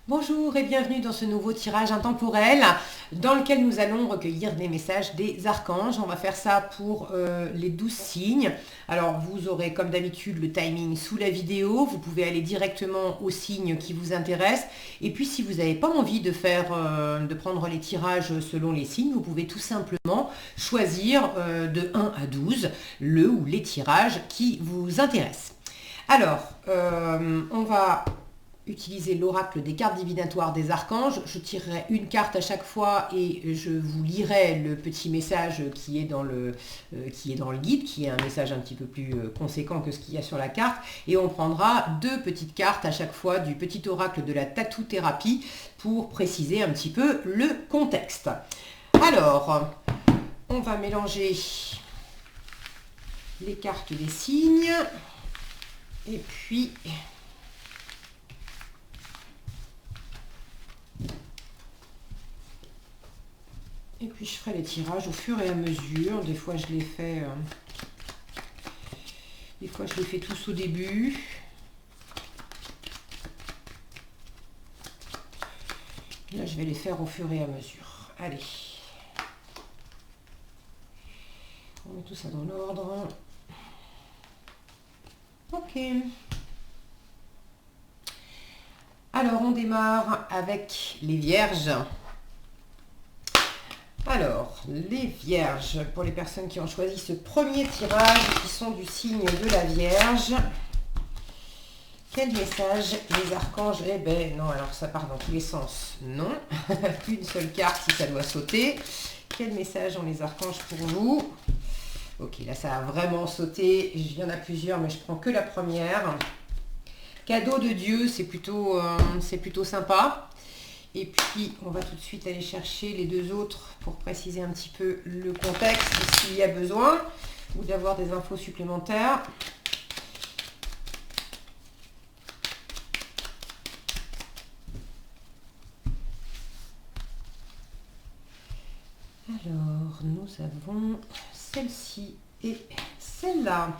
Bonjour et bienvenue dans ce nouveau tirage intemporel dans lequel nous allons recueillir des messages des archanges. On va faire ça pour les 12 signes. Alors vous aurez comme d'habitude le timing sous la vidéo. Vous pouvez aller directement aux signes qui vous intéressent. Et puis si vous n'avez pas envie de de prendre les tirages selon les signes, vous pouvez tout simplement choisir de 1 à 12 le ou les tirages qui vous intéressent. Alors, on va utiliser l'oracle des cartes divinatoires des archanges. Je tirerai une carte à chaque fois et je vous lirai le petit message qui est dans le guide, qui est un message un petit peu plus conséquent que ce qu'il y a sur la carte. Et on prendra deux petites cartes à chaque fois du petit oracle de la tattoo-thérapie pour préciser un petit peu le contexte. Alors, on va mélanger les cartes des signes et puis je ferai les tirages au fur et à mesure. Des fois je les fais tous au début. Là je vais les faire au fur et à mesure. Allez. On met tout ça dans l'ordre. Ok. Alors on démarre avec les vierges. Alors, les vierges, pour les personnes qui ont choisi ce premier tirage, qui sont du signe de la Vierge, quel message les archanges? Eh ben non, alors ça part dans tous les sens. Non, une seule carte si ça doit sauter. Quel message ont les archanges pour vous? Ok, là ça a vraiment sauté. Il y en a plusieurs, mais je prends que la première. Cadeau de Dieu, c'est plutôt sympa. Et puis, on va tout de suite aller chercher les deux autres pour préciser un petit peu le contexte s'il y a besoin ou d'avoir des infos supplémentaires. Alors, nous avons celle-ci et celle-là.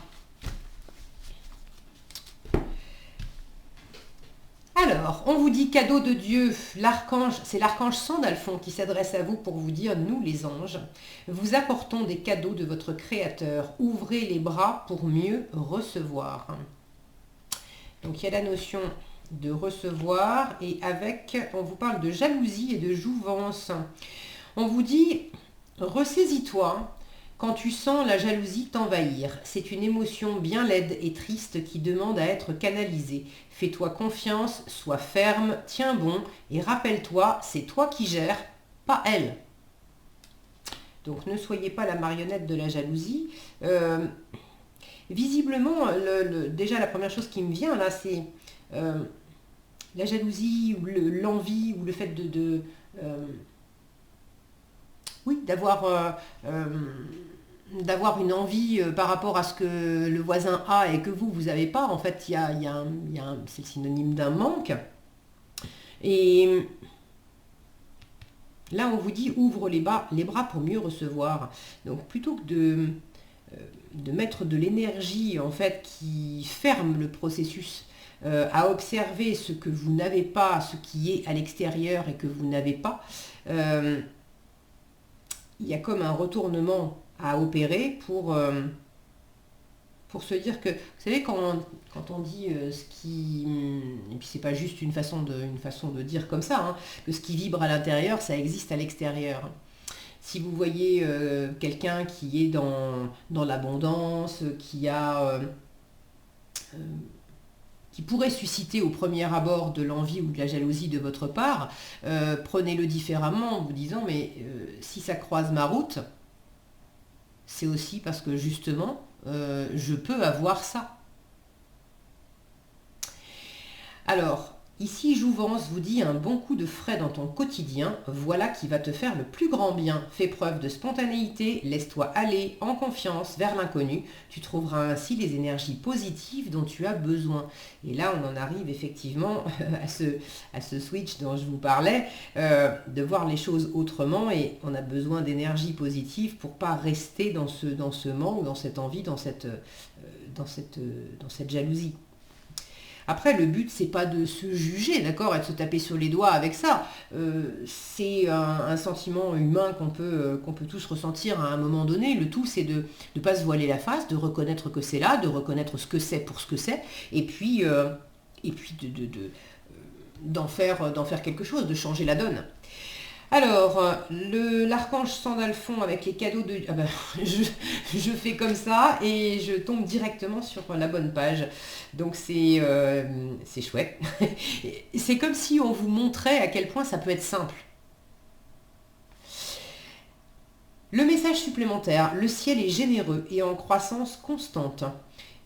Alors, on vous dit cadeau de Dieu, l'archange, c'est l'archange Sandalphon qui s'adresse à vous pour vous dire, nous les anges, vous apportons des cadeaux de votre Créateur, ouvrez les bras pour mieux recevoir. Donc il y a la notion de recevoir et avec, on vous parle de jalousie et de jouvence. On vous dit, ressaisis-toi quand tu sens la jalousie t'envahir. C'est une émotion bien laide et triste qui demande à être canalisée. Fais-toi confiance, sois ferme, tiens bon et rappelle-toi, c'est toi qui gères, pas elle. Donc ne soyez pas la marionnette de la jalousie. Visiblement, déjà la première chose qui me vient là, c'est la jalousie ou l'envie ou le fait oui, d'avoir une envie par rapport à ce que le voisin a et que vous n'avez pas. En fait, c'est le synonyme d'un manque. Et là, on vous dit ouvre les bras pour mieux recevoir. Donc, plutôt que de mettre de l'énergie en fait qui ferme le processus à observer ce que vous n'avez pas, ce qui est à l'extérieur et que vous n'avez pas, il y a comme un retournement à opérer pour se dire que, vous savez, quand on dit ce qui... Et puis c'est pas juste une façon de dire comme ça, hein, que ce qui vibre à l'intérieur, ça existe à l'extérieur. Si vous voyez quelqu'un qui est dans l'abondance, qui pourrait susciter au premier abord de l'envie ou de la jalousie de votre part, prenez-le différemment en vous disant, mais si ça croise ma route, c'est aussi parce que justement, je peux avoir ça. Alors, ici, Jouvence vous dit un bon coup de frais dans ton quotidien, voilà qui va te faire le plus grand bien. Fais preuve de spontanéité, laisse-toi aller en confiance vers l'inconnu. Tu trouveras ainsi les énergies positives dont tu as besoin. Et là, on en arrive effectivement à ce switch dont je vous parlais, de voir les choses autrement et on a besoin d'énergie positive pour pas rester dans ce manque, dans cette envie, dans cette jalousie. Après, le but, c'est pas de se juger, d'accord, et de se taper sur les doigts avec ça. C'est un sentiment humain qu'on peut tous ressentir à un moment donné. Le tout, c'est de ne pas se voiler la face, de reconnaître que c'est là, de reconnaître ce que c'est pour ce que c'est, et puis d'en faire quelque chose, de changer la donne. Alors, l'archange Sandalphon avec les cadeaux de... Ah ben, je fais comme ça et je tombe directement sur la bonne page. Donc c'est chouette. C'est comme si on vous montrait à quel point ça peut être simple. Le message supplémentaire, le ciel est généreux et en croissance constante.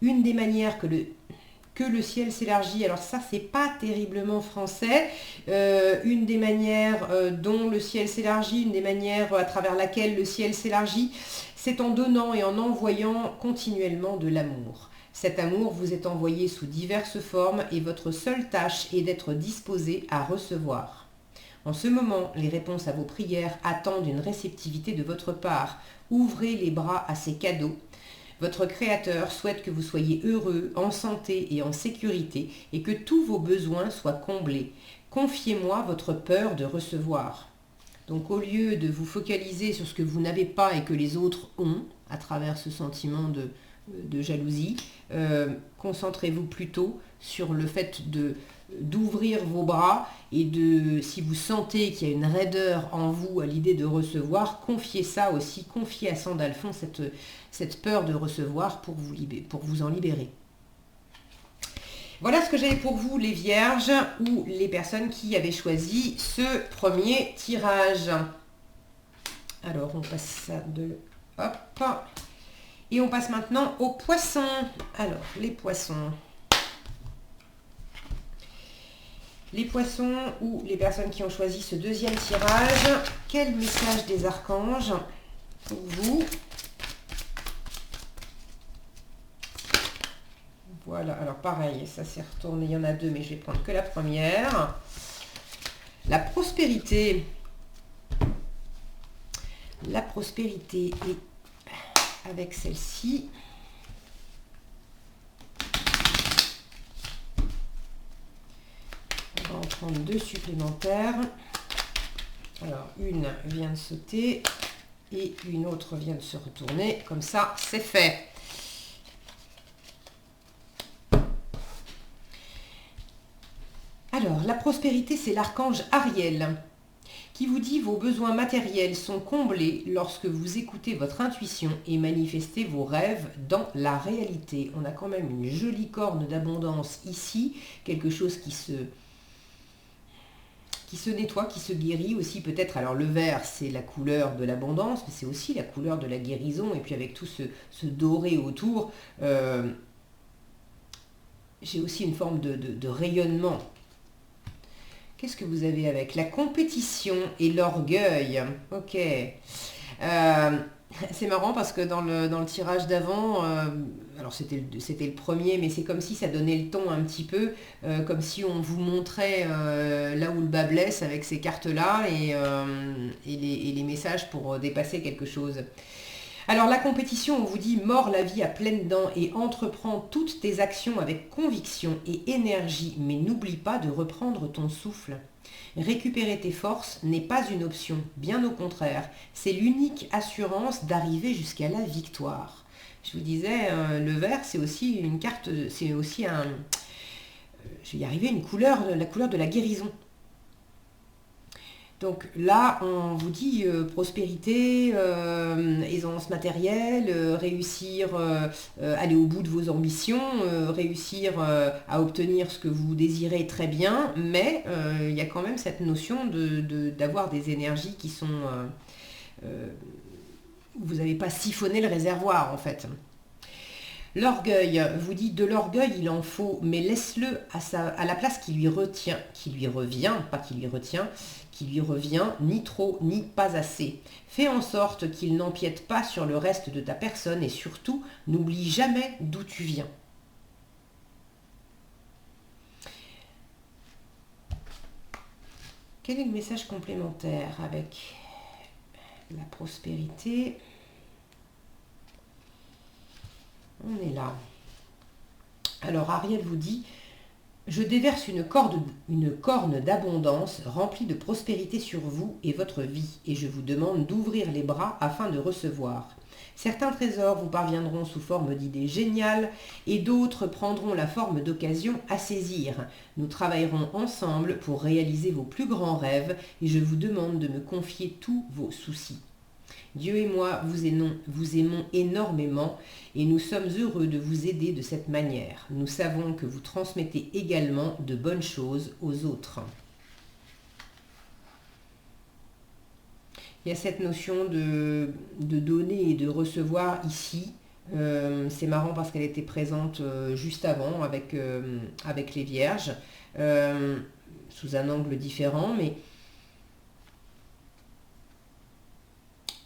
Une des manières que le ciel s'élargit, alors ça c'est pas terriblement français, une des manières dont le ciel s'élargit, une des manières à travers laquelle le ciel s'élargit, c'est en donnant et en envoyant continuellement de l'amour. Cet amour vous est envoyé sous diverses formes et votre seule tâche est d'être disposé à recevoir. En ce moment, les réponses à vos prières attendent une réceptivité de votre part. Ouvrez les bras à ces cadeaux. Votre Créateur souhaite que vous soyez heureux, en santé et en sécurité et que tous vos besoins soient comblés. Confiez-moi votre peur de recevoir. Donc au lieu de vous focaliser sur ce que vous n'avez pas et que les autres ont, à travers ce sentiment de jalousie, concentrez-vous plutôt sur le fait d'ouvrir vos bras et si vous sentez qu'il y a une raideur en vous à l'idée de recevoir, confiez ça aussi, confiez à Sandalphon cette peur de recevoir pour vous en libérer. Voilà ce que j'avais pour vous les vierges ou les personnes qui avaient choisi ce premier tirage. Alors on passe ça hop. Et on passe maintenant aux poissons. Alors les poissons. Les poissons ou les personnes qui ont choisi ce deuxième tirage, quel message des archanges pour vous? Voilà, alors pareil, ça s'est retourné, il y en a deux, mais je vais prendre que la première. La prospérité. La prospérité est avec celle-ci. On va en prendre deux supplémentaires. Alors, une vient de sauter et une autre vient de se retourner. Comme ça, c'est fait. Alors, la prospérité, c'est l'archange Ariel qui vous dit vos besoins matériels sont comblés lorsque vous écoutez votre intuition et manifestez vos rêves dans la réalité. On a quand même une jolie corne d'abondance ici, quelque chose qui se nettoie, qui se guérit aussi peut-être. Alors le vert, c'est la couleur de l'abondance, mais c'est aussi la couleur de la guérison. Et puis avec tout ce doré autour, j'ai aussi une forme de rayonnement. Qu'est-ce que vous avez avec la compétition et l'orgueil? Ok. C'est marrant parce que dans le tirage d'avant, alors c'était le premier, mais c'est comme si ça donnait le ton un petit peu, comme si on vous montrait là où le bas blesse avec ces cartes-là et les messages pour dépasser quelque chose. Alors la compétition, on vous dit mords la vie à pleines dents et entreprends toutes tes actions avec conviction et énergie, mais n'oublie pas de reprendre ton souffle. Récupérer tes forces n'est pas une option, bien au contraire, c'est l'unique assurance d'arriver jusqu'à la victoire. Je vous disais, le vert, c'est aussi une carte, c'est aussi je vais y arriver, la couleur de la guérison. Donc là, on vous dit prospérité, aisance matérielle, réussir, aller au bout de vos ambitions, réussir à obtenir ce que vous désirez très bien, mais il y a quand même cette notion d'avoir des énergies qui sont... vous n'avez pas siphonné le réservoir en fait. L'orgueil, vous dites de l'orgueil il en faut, mais laisse-le à la place qui lui revient, qui lui revient, ni trop ni pas assez. Fais en sorte qu'il n'empiète pas sur le reste de ta personne et surtout, n'oublie jamais d'où tu viens. Quel est le message complémentaire avec la prospérité? On est là. Alors Ariel vous dit, Je déverse une corne d'abondance remplie de prospérité sur vous et votre vie, et je vous demande d'ouvrir les bras afin de recevoir. Certains trésors vous parviendront sous forme d'idées géniales et d'autres prendront la forme d'occasions à saisir. Nous travaillerons ensemble pour réaliser vos plus grands rêves et je vous demande de me confier tous vos soucis. Dieu et moi vous aimons énormément et nous sommes heureux de vous aider de cette manière. Nous savons que vous transmettez également de bonnes choses aux autres. Il y a cette notion de donner et de recevoir ici. C'est marrant parce qu'elle était présente juste avant avec les Vierges, sous un angle différent, mais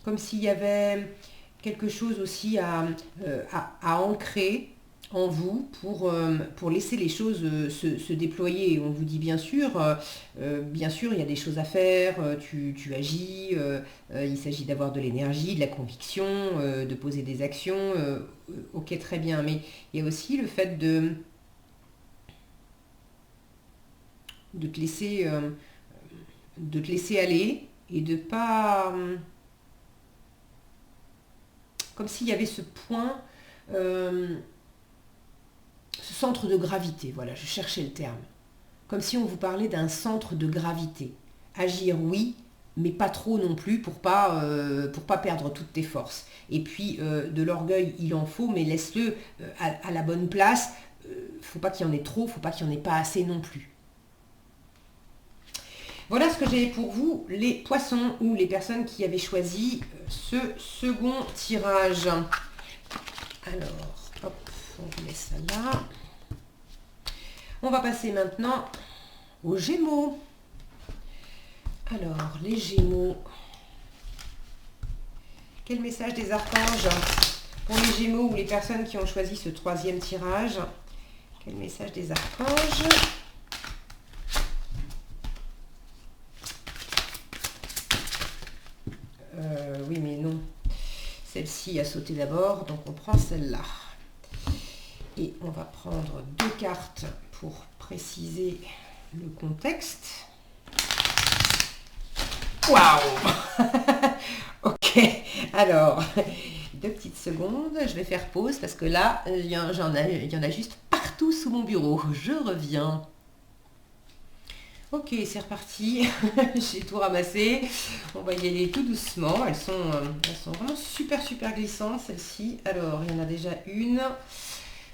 comme s'il y avait quelque chose aussi à ancrer en vous pour laisser les choses se déployer. On vous dit bien sûr, il y a des choses à faire, tu agis, il s'agit d'avoir de l'énergie, de la conviction, de poser des actions, ok très bien, mais il y a aussi le fait de te laisser aller et de pas... comme s'il y avait ce point, ce centre de gravité, voilà, je cherchais le terme. Comme si on vous parlait d'un centre de gravité. Agir, oui, mais pas trop non plus pour pas perdre toutes tes forces. Et puis, de l'orgueil, il en faut, mais laisse-le à la bonne place. Faut pas qu'il y en ait trop, faut pas qu'il y en ait pas assez non plus. Voilà ce que j'ai pour vous, les poissons ou les personnes qui avaient choisi ce second tirage. Alors, hop, on met ça là. On va passer maintenant aux Gémeaux. Alors, les Gémeaux. Quel message des archanges pour les Gémeaux ou les personnes qui ont choisi ce troisième tirage? Quel message des archanges? Oui, mais non. Celle-ci a sauté d'abord, donc on prend celle-là. Et on va prendre deux cartes pour préciser le contexte. Waouh. Ok, alors, 2 petites secondes, je vais faire pause parce que là, il y en a juste partout sous mon bureau. Je reviens. Ok, c'est reparti. J'ai tout ramassé. On va y aller tout doucement. Elles sont vraiment super glissantes, celles-ci. Alors, il y en a déjà une.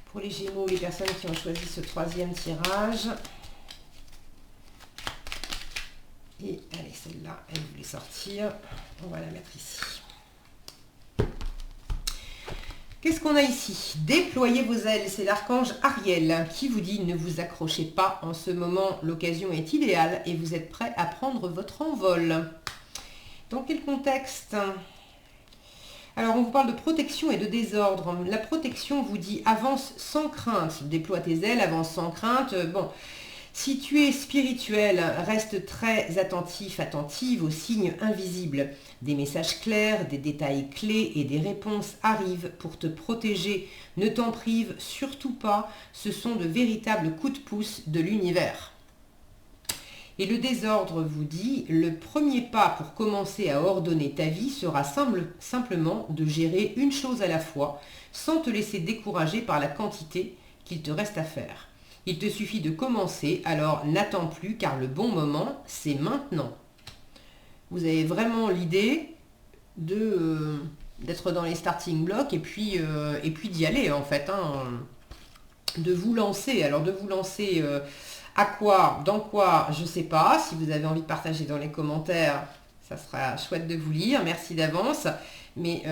Pour les Gémeaux, les personnes qui ont choisi ce troisième tirage. Et allez, celle-là, elle voulait sortir. On va la mettre ici. Qu'est-ce qu'on a ici? Déployez vos ailes, c'est l'archange Ariel qui vous dit ne vous accrochez pas en ce moment, l'occasion est idéale et vous êtes prêt à prendre votre envol. Dans quel contexte? Alors on vous parle de protection et de désordre. La protection vous dit avance sans crainte, déploie tes ailes, avance sans crainte. Bon, si tu es spirituel, reste très attentive aux signes invisibles. Des messages clairs, des détails clés et des réponses arrivent pour te protéger. Ne t'en prive surtout pas, ce sont de véritables coups de pouce de l'univers. Et le désordre vous dit, le premier pas pour commencer à ordonner ta vie sera simplement de gérer une chose à la fois, sans te laisser décourager par la quantité qu'il te reste à faire. Il te suffit de commencer, alors n'attends plus car le bon moment, c'est maintenant. Vous avez vraiment l'idée d'être dans les starting blocks et puis d'y aller en fait. De vous lancer. Alors de vous lancer à quoi, dans quoi, je ne sais pas. Si vous avez envie de partager dans les commentaires, ça sera chouette de vous lire. Merci d'avance. Mais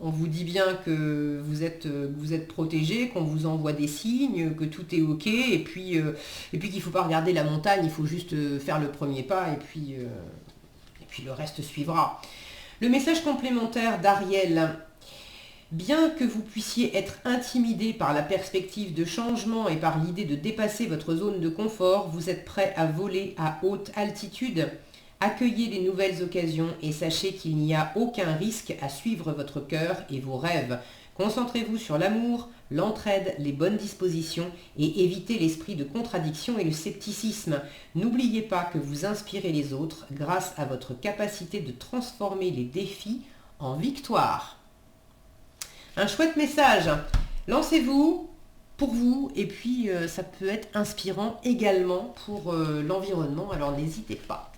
on vous dit bien que vous êtes protégé, qu'on vous envoie des signes, que tout est ok, et puis qu'il ne faut pas regarder la montagne, il faut juste faire le premier pas, et puis le reste suivra. Le message complémentaire d'Ariel, bien que vous puissiez être intimidé par la perspective de changement et par l'idée de dépasser votre zone de confort, vous êtes prêt à voler à haute altitude. Accueillez les nouvelles occasions et sachez qu'il n'y a aucun risque à suivre votre cœur et vos rêves. Concentrez-vous sur l'amour, l'entraide, les bonnes dispositions et évitez l'esprit de contradiction et le scepticisme. N'oubliez pas que vous inspirez les autres grâce à votre capacité de transformer les défis en victoire. Un chouette message. Lancez-vous pour vous et puis ça peut être inspirant également pour l'environnement, alors n'hésitez pas.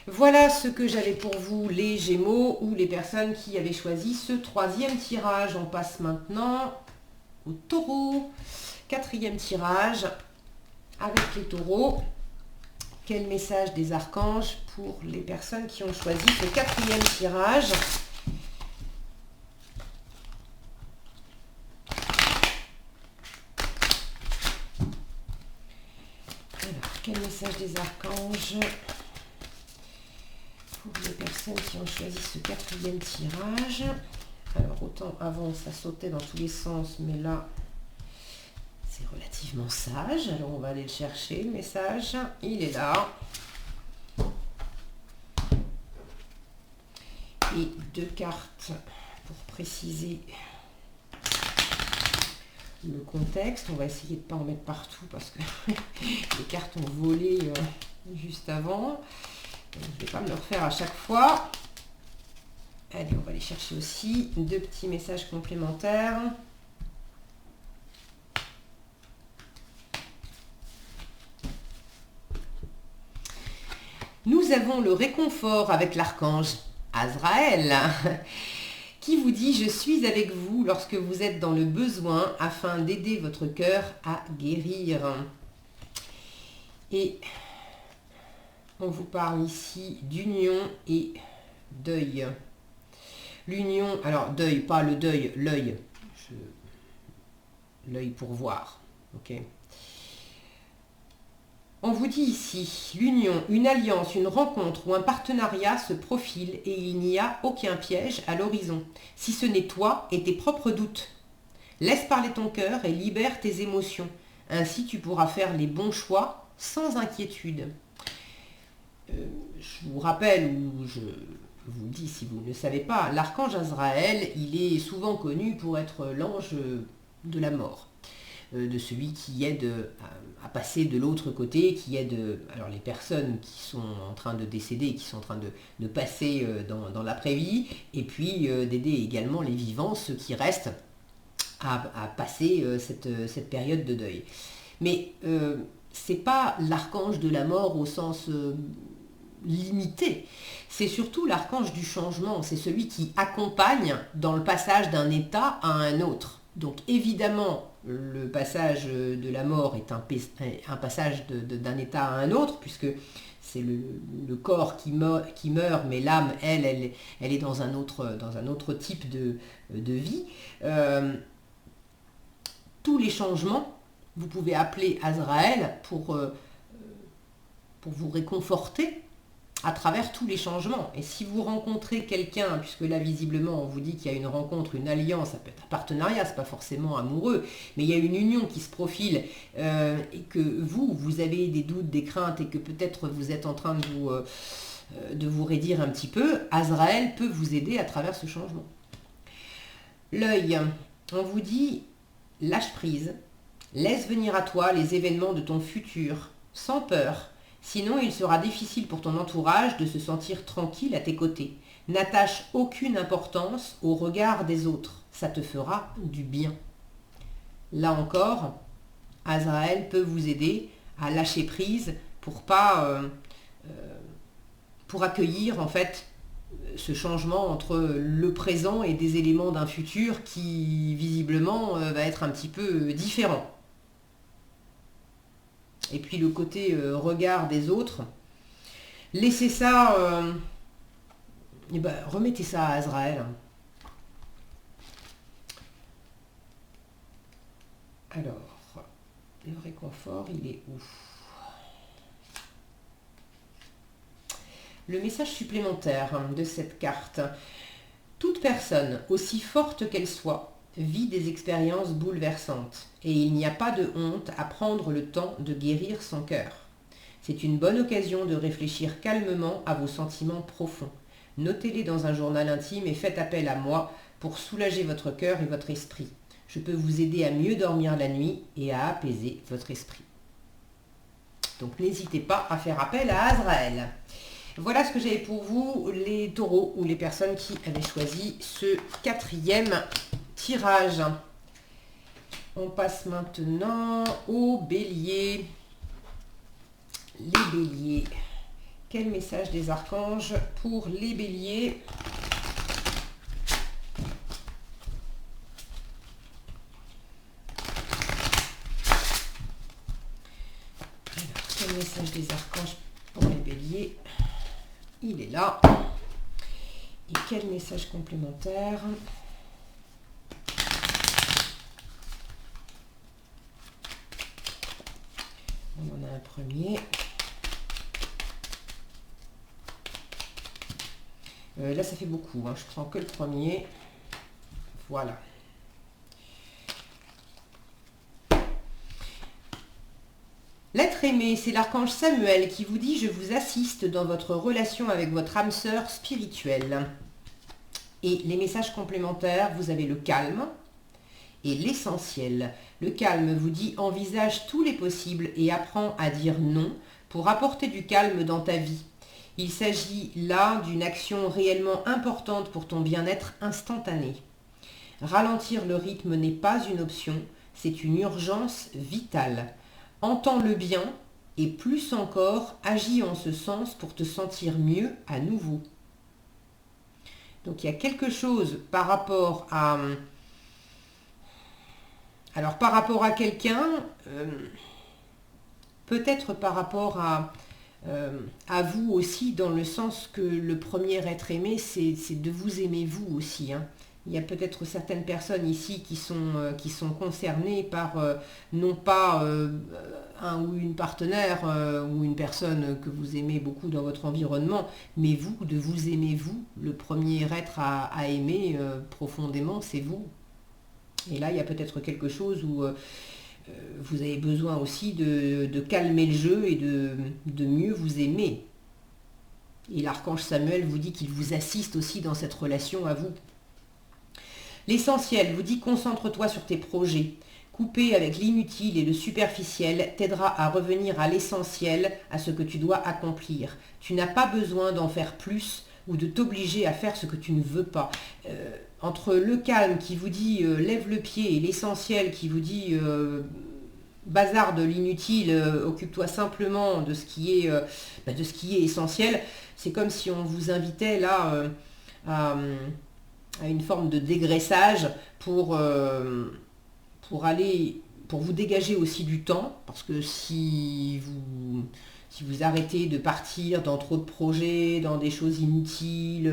Voilà ce que j'avais pour vous les Gémeaux ou les personnes qui avaient choisi ce troisième tirage. On passe maintenant au Taureau. Quatrième tirage avec les Taureaux. Quel message des archanges pour les personnes qui ont choisi ce quatrième tirage? Alors, quel message des archanges pour les personnes qui ont choisi ce quatrième tirage? Alors, autant avant, ça sautait dans tous les sens, mais là, c'est relativement sage. Alors, on va aller le chercher, le message. Il est là. Et deux cartes pour préciser le contexte. On va essayer de ne pas en mettre partout parce que les cartes ont volé juste avant. Je ne vais pas me le refaire à chaque fois. Allez, on va aller chercher aussi deux petits messages complémentaires. Nous avons le réconfort avec l'archange Azraël qui vous dit « Je suis avec vous lorsque vous êtes dans le besoin afin d'aider votre cœur à guérir. » Et on vous parle ici d'union et deuil. L'union, alors deuil, pas le deuil, l'œil. L'œil pour voir. Ok. On vous dit ici, l'union, une alliance, une rencontre ou un partenariat se profile et il n'y a aucun piège à l'horizon, si ce n'est toi et tes propres doutes. Laisse parler ton cœur et libère tes émotions. Ainsi tu pourras faire les bons choix sans inquiétude. Je vous rappelle, ou je vous le dis si vous ne le savez pas, l'archange Azraël, il est souvent connu pour être l'ange de la mort. De celui qui aide à passer de l'autre côté, qui aide alors les personnes qui sont en train de décéder, qui sont en train de passer dans l'après-vie, et puis d'aider également les vivants, ceux qui restent, à passer cette période de deuil. Mais c'est pas l'archange de la mort au sens limité, c'est surtout l'archange du changement, c'est celui qui accompagne dans le passage d'un état à un autre. Donc évidemment, le passage de la mort est un passage d'un état à un autre, puisque c'est le corps qui meurt, mais l'âme, elle est dans un autre type de vie. Tous les changements, vous pouvez appeler Azraël pour vous réconforter à travers tous les changements. Et si vous rencontrez quelqu'un, puisque là visiblement on vous dit qu'il y a une rencontre, une alliance, ça peut être un partenariat, c'est pas forcément amoureux, mais il y a une union qui se profile et que vous avez des doutes, des craintes et que peut-être vous êtes en train de vous raidir un petit peu, Azraël peut vous aider à travers ce changement. L'œil, on vous dit lâche prise, laisse venir à toi les événements de ton futur sans peur. Sinon, il sera difficile pour ton entourage de se sentir tranquille à tes côtés. N'attache aucune importance au regard des autres. Ça te fera du bien. Là encore, Azraël peut vous aider à lâcher prise pour accueillir en fait ce changement entre le présent et des éléments d'un futur qui visiblement va être un petit peu différent. Et puis le côté regard des autres, laissez ça, remettez ça à Azraël. Alors, le réconfort, il est où? Le message supplémentaire de cette carte. Toute personne, aussi forte qu'elle soit, vit des expériences bouleversantes et il n'y a pas de honte à prendre le temps de guérir son cœur. C'est une bonne occasion de réfléchir calmement à vos sentiments profonds. Notez-les dans un journal intime et faites appel à moi pour soulager votre cœur et votre esprit. Je peux vous aider à mieux dormir la nuit et à apaiser votre esprit. Donc n'hésitez pas à faire appel à Azraël. Voilà ce que j'avais pour vous, les taureaux ou les personnes qui avaient choisi ce 4e tirage. On passe maintenant aux béliers. Les béliers. Quel message des archanges pour les béliers? Alors, quel message des archanges pour les béliers? Il est là. Et quel message complémentaire? On en a un premier. Là, ça fait beaucoup. Hein. Je prends que le premier. Voilà. L'être aimé, c'est l'archange Samuel qui vous dit « Je vous assiste dans votre relation avec votre âme sœur spirituelle ». Et les messages complémentaires, vous avez le calme et l'essentiel. Le calme vous dit « Envisage tous les possibles et apprends à dire non pour apporter du calme dans ta vie ». Il s'agit là d'une action réellement importante pour ton bien-être instantané. Ralentir le rythme n'est pas une option, c'est une urgence vitale. Entends le bien et plus encore, agis en ce sens pour te sentir mieux à nouveau. Donc il y a quelque chose par rapport à... Alors par rapport à quelqu'un, peut-être par rapport à vous aussi, dans le sens que le premier être aimé, c'est de vous aimer vous aussi. Hein. Il y a peut-être certaines personnes ici qui sont concernées par non pas un ou une partenaire ou une personne que vous aimez beaucoup dans votre environnement, mais vous, de vous aimer vous. Le premier être à aimer profondément, c'est vous. Et là, il y a peut-être quelque chose où... vous avez besoin aussi de calmer le jeu et de mieux vous aimer. Et l'archange Samuel vous dit qu'il vous assiste aussi dans cette relation à vous. L'essentiel vous dit concentre-toi sur tes projets. Couper avec l'inutile et le superficiel t'aidera à revenir à l'essentiel, à ce que tu dois accomplir. Tu n'as pas besoin d'en faire plus ou de t'obliger à faire ce que tu ne veux pas. Entre le calme qui vous dit lève le pied et l'essentiel qui vous dit bazar de l'inutile, occupe-toi simplement de ce qui est essentiel, c'est comme si on vous invitait là à une forme de dégraissage pour vous dégager aussi du temps, parce que si vous arrêtez de partir dans trop de projets, dans des choses inutiles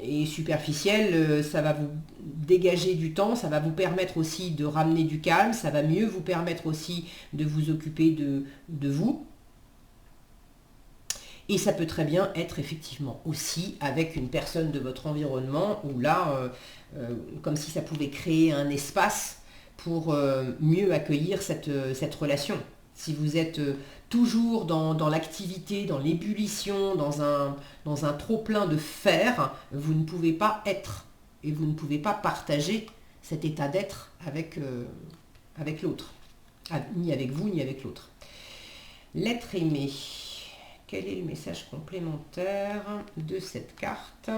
et superficielles, ça va vous dégager du temps, ça va vous permettre aussi de ramener du calme, ça va mieux vous permettre aussi de vous occuper de vous. Et ça peut très bien être effectivement aussi avec une personne de votre environnement, où là, comme si ça pouvait créer un espace pour mieux accueillir cette relation. Si vous êtes toujours dans l'activité, dans l'ébullition, dans un trop-plein de faire, vous ne pouvez pas être et vous ne pouvez pas partager cet état d'être avec l'autre, ni avec vous, ni avec l'autre. L'être aimé. Quel est le message complémentaire de cette carte ?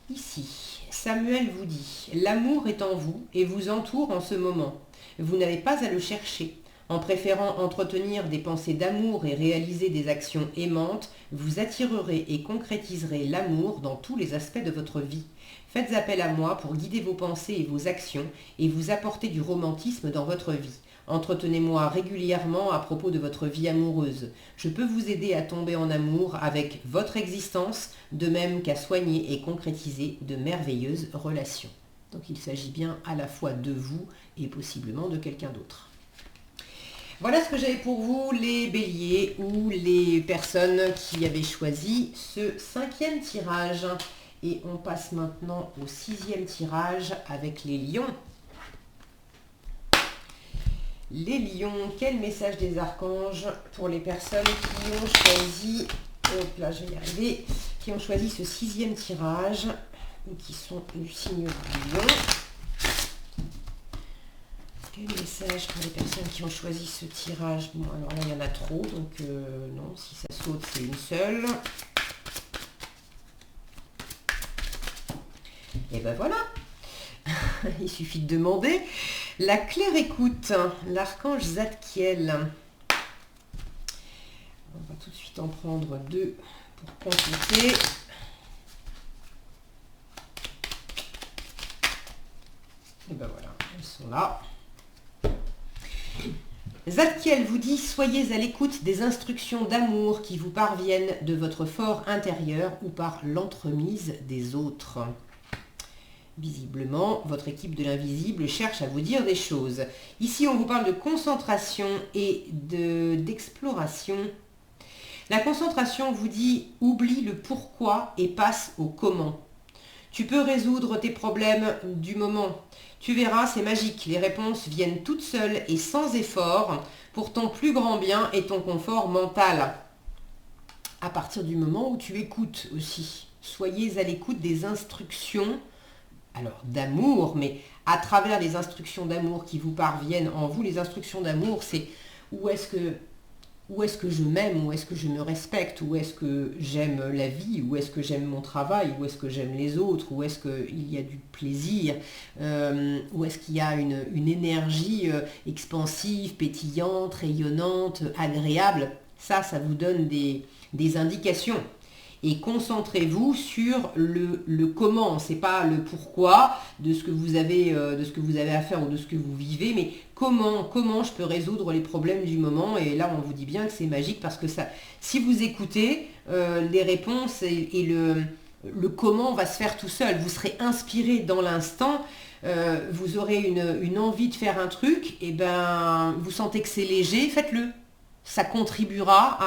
Ici, Samuel vous dit « L'amour est en vous et vous entoure en ce moment. Vous n'avez pas à le chercher. En préférant entretenir des pensées d'amour et réaliser des actions aimantes, vous attirerez et concrétiserez l'amour dans tous les aspects de votre vie. Faites appel à moi pour guider vos pensées et vos actions et vous apporter du romantisme dans votre vie. Entretenez-moi régulièrement à propos de votre vie amoureuse. Je peux vous aider à tomber en amour avec votre existence, de même qu'à soigner et concrétiser de merveilleuses relations. » Donc il s'agit bien à la fois de vous et possiblement de quelqu'un d'autre. Voilà ce que j'avais pour vous, les béliers ou les personnes qui avaient choisi ce 5e tirage. Et on passe maintenant au 6e tirage avec les lions. Les lions, quel message des archanges pour les personnes qui ont choisi, hop là je vais y arriver, qui ont choisi ce 6e tirage, ou qui sont du signe du lion. Quel message pour les personnes qui ont choisi ce tirage? Bon, alors là, il y en a trop, donc non, si ça saute, c'est une seule. Et ben voilà, il suffit de demander. La claire écoute, l'archange Zadkiel. On va tout de suite en prendre 2 pour consulter. Et ben voilà, elles sont là. Zadkiel vous dit, soyez à l'écoute des instructions d'amour qui vous parviennent de votre fort intérieur ou par l'entremise des autres. Visiblement, votre équipe de l'invisible cherche à vous dire des choses. Ici, on vous parle de concentration et d'exploration. La concentration vous dit, oublie le pourquoi et passe au comment. Tu peux résoudre tes problèmes du moment. Tu verras, c'est magique. Les réponses viennent toutes seules et sans effort pour ton plus grand bien et ton confort mental. À partir du moment où tu écoutes aussi. Soyez à l'écoute des instructions, alors d'amour, mais à travers les instructions d'amour qui vous parviennent en vous. Les instructions d'amour, c'est où est-ce que je m'aime, où est-ce que je me respecte, où est-ce que j'aime la vie, où est-ce que j'aime mon travail, où est-ce que j'aime les autres, où est-ce qu'il y a du plaisir, où est-ce qu'il y a une énergie expansive, pétillante, rayonnante, agréable. Ça vous donne des indications. Et concentrez-vous sur le comment. C'est pas le pourquoi de ce que vous avez à faire ou de ce que vous vivez, mais comment je peux résoudre les problèmes du moment. Et là, on vous dit bien que c'est magique parce que ça, si vous écoutez, les réponses et le comment va se faire tout seul. Vous serez inspiré dans l'instant. Vous aurez une envie de faire un truc, et ben vous sentez que c'est léger, faites-le. Ça contribuera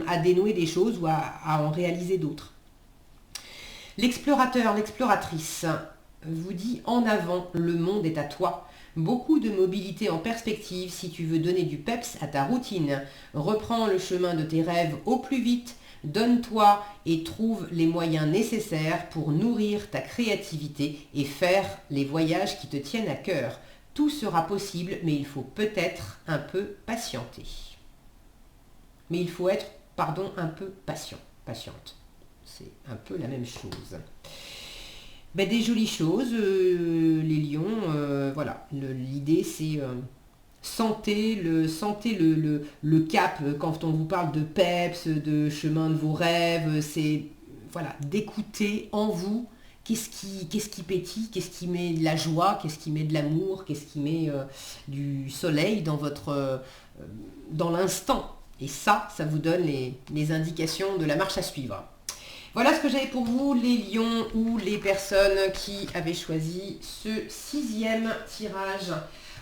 à dénouer des choses ou à en réaliser d'autres. L'explorateur, l'exploratrice vous dit en avant, le monde est à toi. Beaucoup de mobilité en perspective si tu veux donner du peps à ta routine. Reprends le chemin de tes rêves au plus vite. Donne-toi et trouve les moyens nécessaires pour nourrir ta créativité et faire les voyages qui te tiennent à cœur. Tout sera possible, mais il faut peut-être un peu patienter. Mais il faut être, un peu patiente. C'est un peu la même chose. Ben, des jolies choses, les lions, voilà. L'idée, c'est sentez le cap quand on vous parle de peps, de chemin de vos rêves. C'est voilà, d'écouter en vous qu'est-ce qui pétille, qu'est-ce qui met de la joie, qu'est-ce qui met de l'amour, qu'est-ce qui met du soleil dans l'instant. Et ça vous donne les indications de la marche à suivre. Voilà ce que j'avais pour vous, les lions ou les personnes qui avaient choisi ce 6e tirage.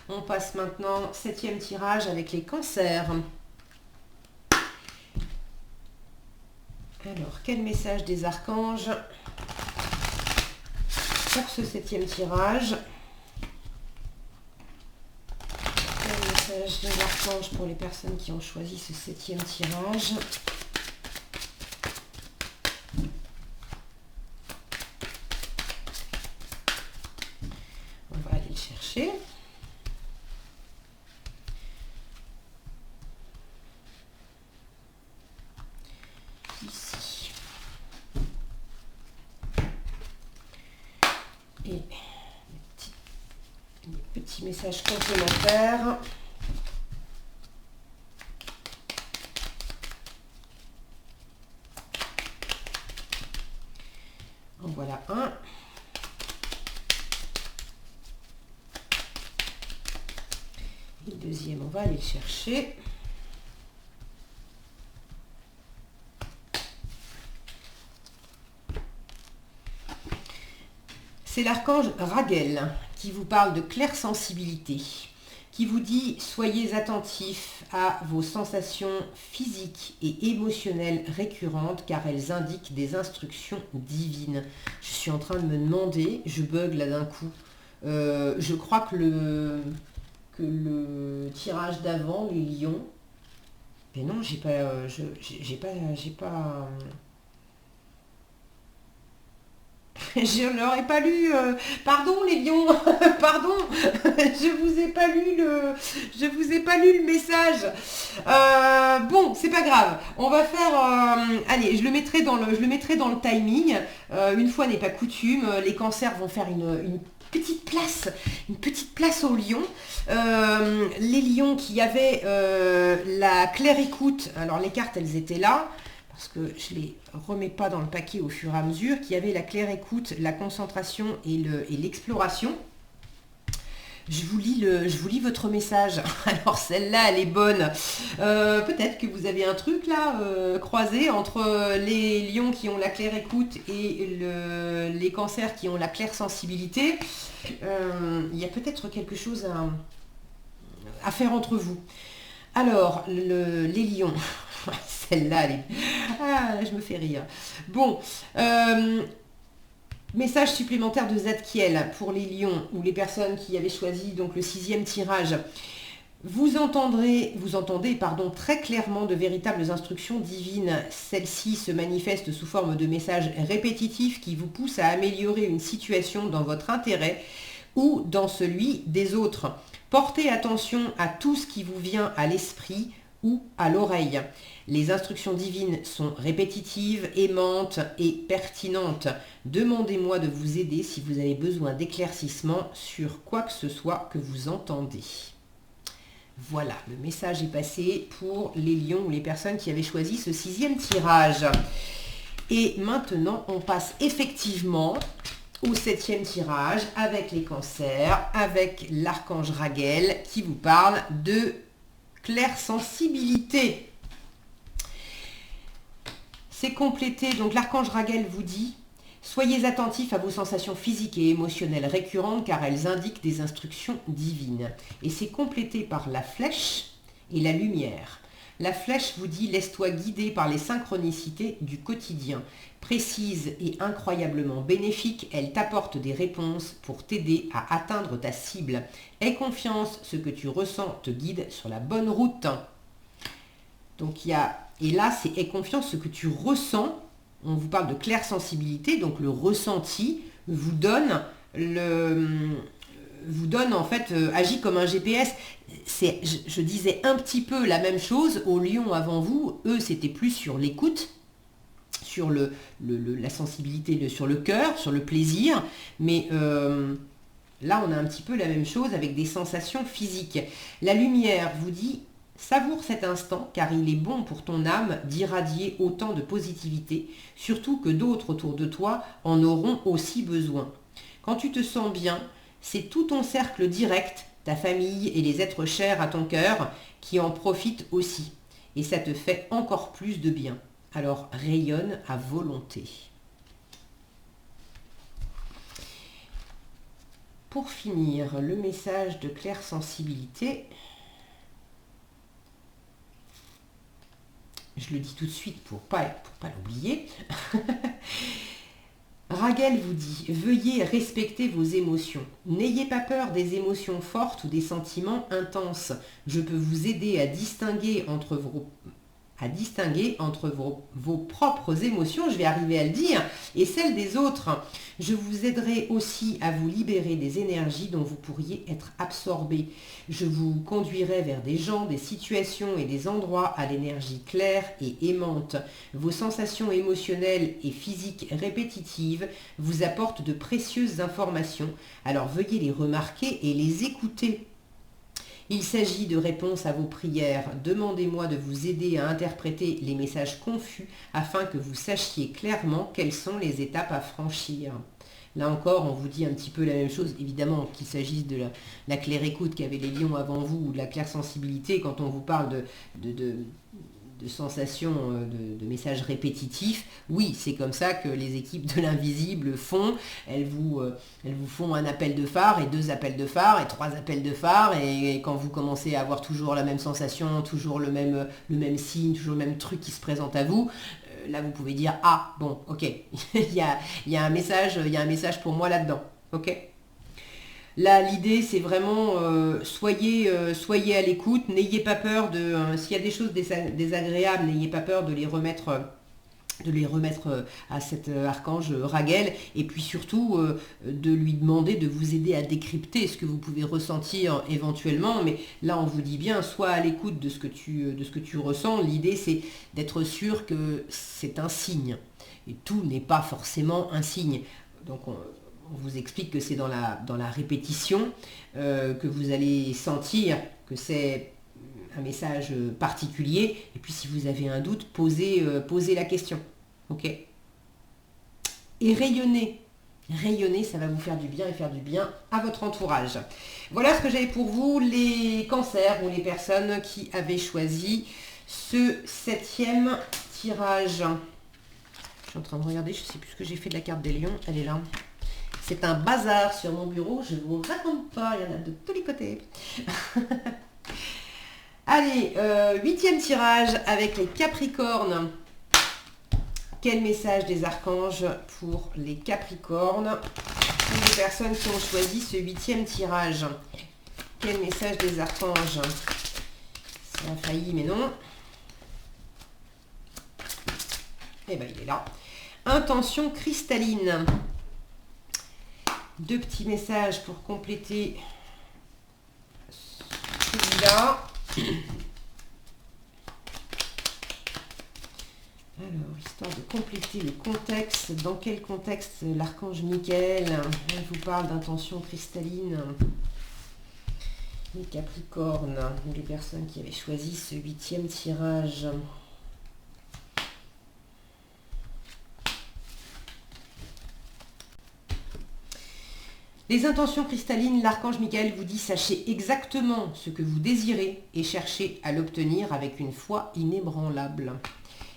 On passe maintenant 7e tirage avec les cancers. Alors, quel message des archanges pour ce 7e tirage? Des archanges pour les personnes qui ont choisi ce 7e tirage. On va aller le chercher. Ici. Et des petits messages complémentaires. Voilà un. Et le deuxième, on va aller le chercher. C'est l'archange Raguel qui vous parle de claire sensibilité, qui vous dit soyez attentifs à vos sensations physiques et émotionnelles récurrentes car elles indiquent des instructions divines. Je suis en train de me demander, je bug là d'un coup, je crois que que le tirage d'avant, les lions. Mais non, j'ai pas, j'ai pas. Je l'aurais pas lu. Pardon les lions, pardon, je vous ai pas lu le message. Bon, c'est pas grave. On va faire. Allez, je le mettrai dans le timing. Une fois n'est pas coutume, les cancers vont faire une petite place aux lions. Les lions qui avaient la claire écoute. Alors les cartes, elles étaient là. Parce que je ne les remets pas dans le paquet au fur et à mesure, qui avait la claire écoute, la concentration et l'exploration. Je vous lis votre message. Alors celle-là, elle est bonne. Peut-être que vous avez un truc là, croisé entre les lions qui ont la claire écoute et les cancers qui ont la claire sensibilité. Il y a peut-être quelque chose à faire entre vous. Alors, les lions... Celle-là, je me fais rire. Bon, message supplémentaire de Zadkiel pour les lions ou les personnes qui avaient choisi donc le 6e tirage. Vous entendez très clairement de véritables instructions divines. Celles-ci se manifestent sous forme de messages répétitifs qui vous poussent à améliorer une situation dans votre intérêt ou dans celui des autres. Portez attention à tout ce qui vous vient à l'esprit ou à l'oreille. Les instructions divines sont répétitives, aimantes et pertinentes. Demandez-moi de vous aider si vous avez besoin d'éclaircissement sur quoi que ce soit que vous entendez. Voilà, le message est passé pour les lions ou les personnes qui avaient choisi ce 6e tirage. Et maintenant, on passe effectivement au 7e tirage avec les cancers, avec l'archange Raguel qui vous parle de claire sensibilité. C'est complété, donc l'archange Raguel vous dit « Soyez attentifs à vos sensations physiques et émotionnelles récurrentes car elles indiquent des instructions divines. » Et c'est complété par la flèche et la lumière. La flèche vous dit « Laisse-toi guider par les synchronicités du quotidien. » Précise et incroyablement bénéfique, elle t'apporte des réponses pour t'aider à atteindre ta cible. Aie confiance, ce que tu ressens te guide sur la bonne route. Donc il y a... Et là, c'est aie confiance, ce que tu ressens. On vous parle de claire sensibilité, donc le ressenti vous donne en fait, agit comme un GPS. Je disais un petit peu la même chose aux lions avant vous. Eux, c'était plus sur l'écoute, sur la sensibilité, sur le cœur, sur le plaisir. Mais là, on a un petit peu la même chose avec des sensations physiques. La lumière vous dit... Savoure cet instant car il est bon pour ton âme d'irradier autant de positivité, surtout que d'autres autour de toi en auront aussi besoin. Quand tu te sens bien, c'est tout ton cercle direct, ta famille et les êtres chers à ton cœur qui en profitent aussi. Et ça te fait encore plus de bien. Alors rayonne à volonté. Pour finir, le message de claire sensibilité... Je le dis tout de suite pour pas l'oublier. Raguel vous dit, veuillez respecter vos émotions. N'ayez pas peur des émotions fortes ou des sentiments intenses. Je peux vous aider à distinguer entre vos propres émotions, je vais arriver à le dire, et celles des autres. Je vous aiderai aussi à vous libérer des énergies dont vous pourriez être absorbé. Je vous conduirai vers des gens, des situations et des endroits à l'énergie claire et aimante. Vos sensations émotionnelles et physiques répétitives vous apportent de précieuses informations, alors veuillez les remarquer et les écouter. Il s'agit de réponses à vos prières. Demandez-moi de vous aider à interpréter les messages confus afin que vous sachiez clairement quelles sont les étapes à franchir. Là encore, on vous dit un petit peu la même chose, évidemment, qu'il s'agisse de la claire écoute qu'avaient les lions avant vous ou de la claire sensibilité quand on vous parle de sensations, de messages répétitifs. Oui, c'est comme ça que les équipes de l'invisible font. Elles vous font un appel de phare et 2 appels de phare et 3 appels de phare. Et quand vous commencez à avoir toujours la même sensation, toujours le même signe, toujours le même truc qui se présente à vous, là vous pouvez dire « Ah, bon, ok, il y a un message pour moi là-dedans. » Ok. Là, l'idée, c'est vraiment, soyez à l'écoute, n'ayez pas peur de, s'il y a des choses désagréables, n'ayez pas peur de les remettre à cet archange Raguel, et puis surtout de lui demander de vous aider à décrypter ce que vous pouvez ressentir éventuellement. Mais là, on vous dit bien, sois à l'écoute de ce que tu ressens. L'idée, c'est d'être sûr que c'est un signe, et tout n'est pas forcément un signe. Donc on vous explique que c'est dans la répétition que vous allez sentir que c'est un message particulier. Et puis si vous avez un doute, posez la question. Ok. Et rayonnez. Rayonnez, ça va vous faire du bien et faire du bien à votre entourage. Voilà ce que j'avais pour vous, les cancers ou les personnes qui avaient choisi ce 7e tirage. Je suis en train de regarder, je ne sais plus ce que j'ai fait de la carte des lions. Elle est là. C'est un bazar sur mon bureau, je ne vous raconte pas, il y en a de tous les côtés. Allez, 8e tirage avec les Capricornes. Quel message des archanges pour les Capricornes, pour les personnes qui ont choisi ce 8e tirage? Quel message des archanges? Ça a failli, mais non. Eh bien, il est là. Intention cristalline. 2 petits messages pour compléter celui-là. Alors, histoire de compléter le contexte, dans quel contexte l'archange Michael vous parle d'intention cristalline? Les Capricornes, les personnes qui avaient choisi ce 8e tirage. Les intentions cristallines, l'archange Michael vous dit: sachez exactement ce que vous désirez et cherchez à l'obtenir avec une foi inébranlable.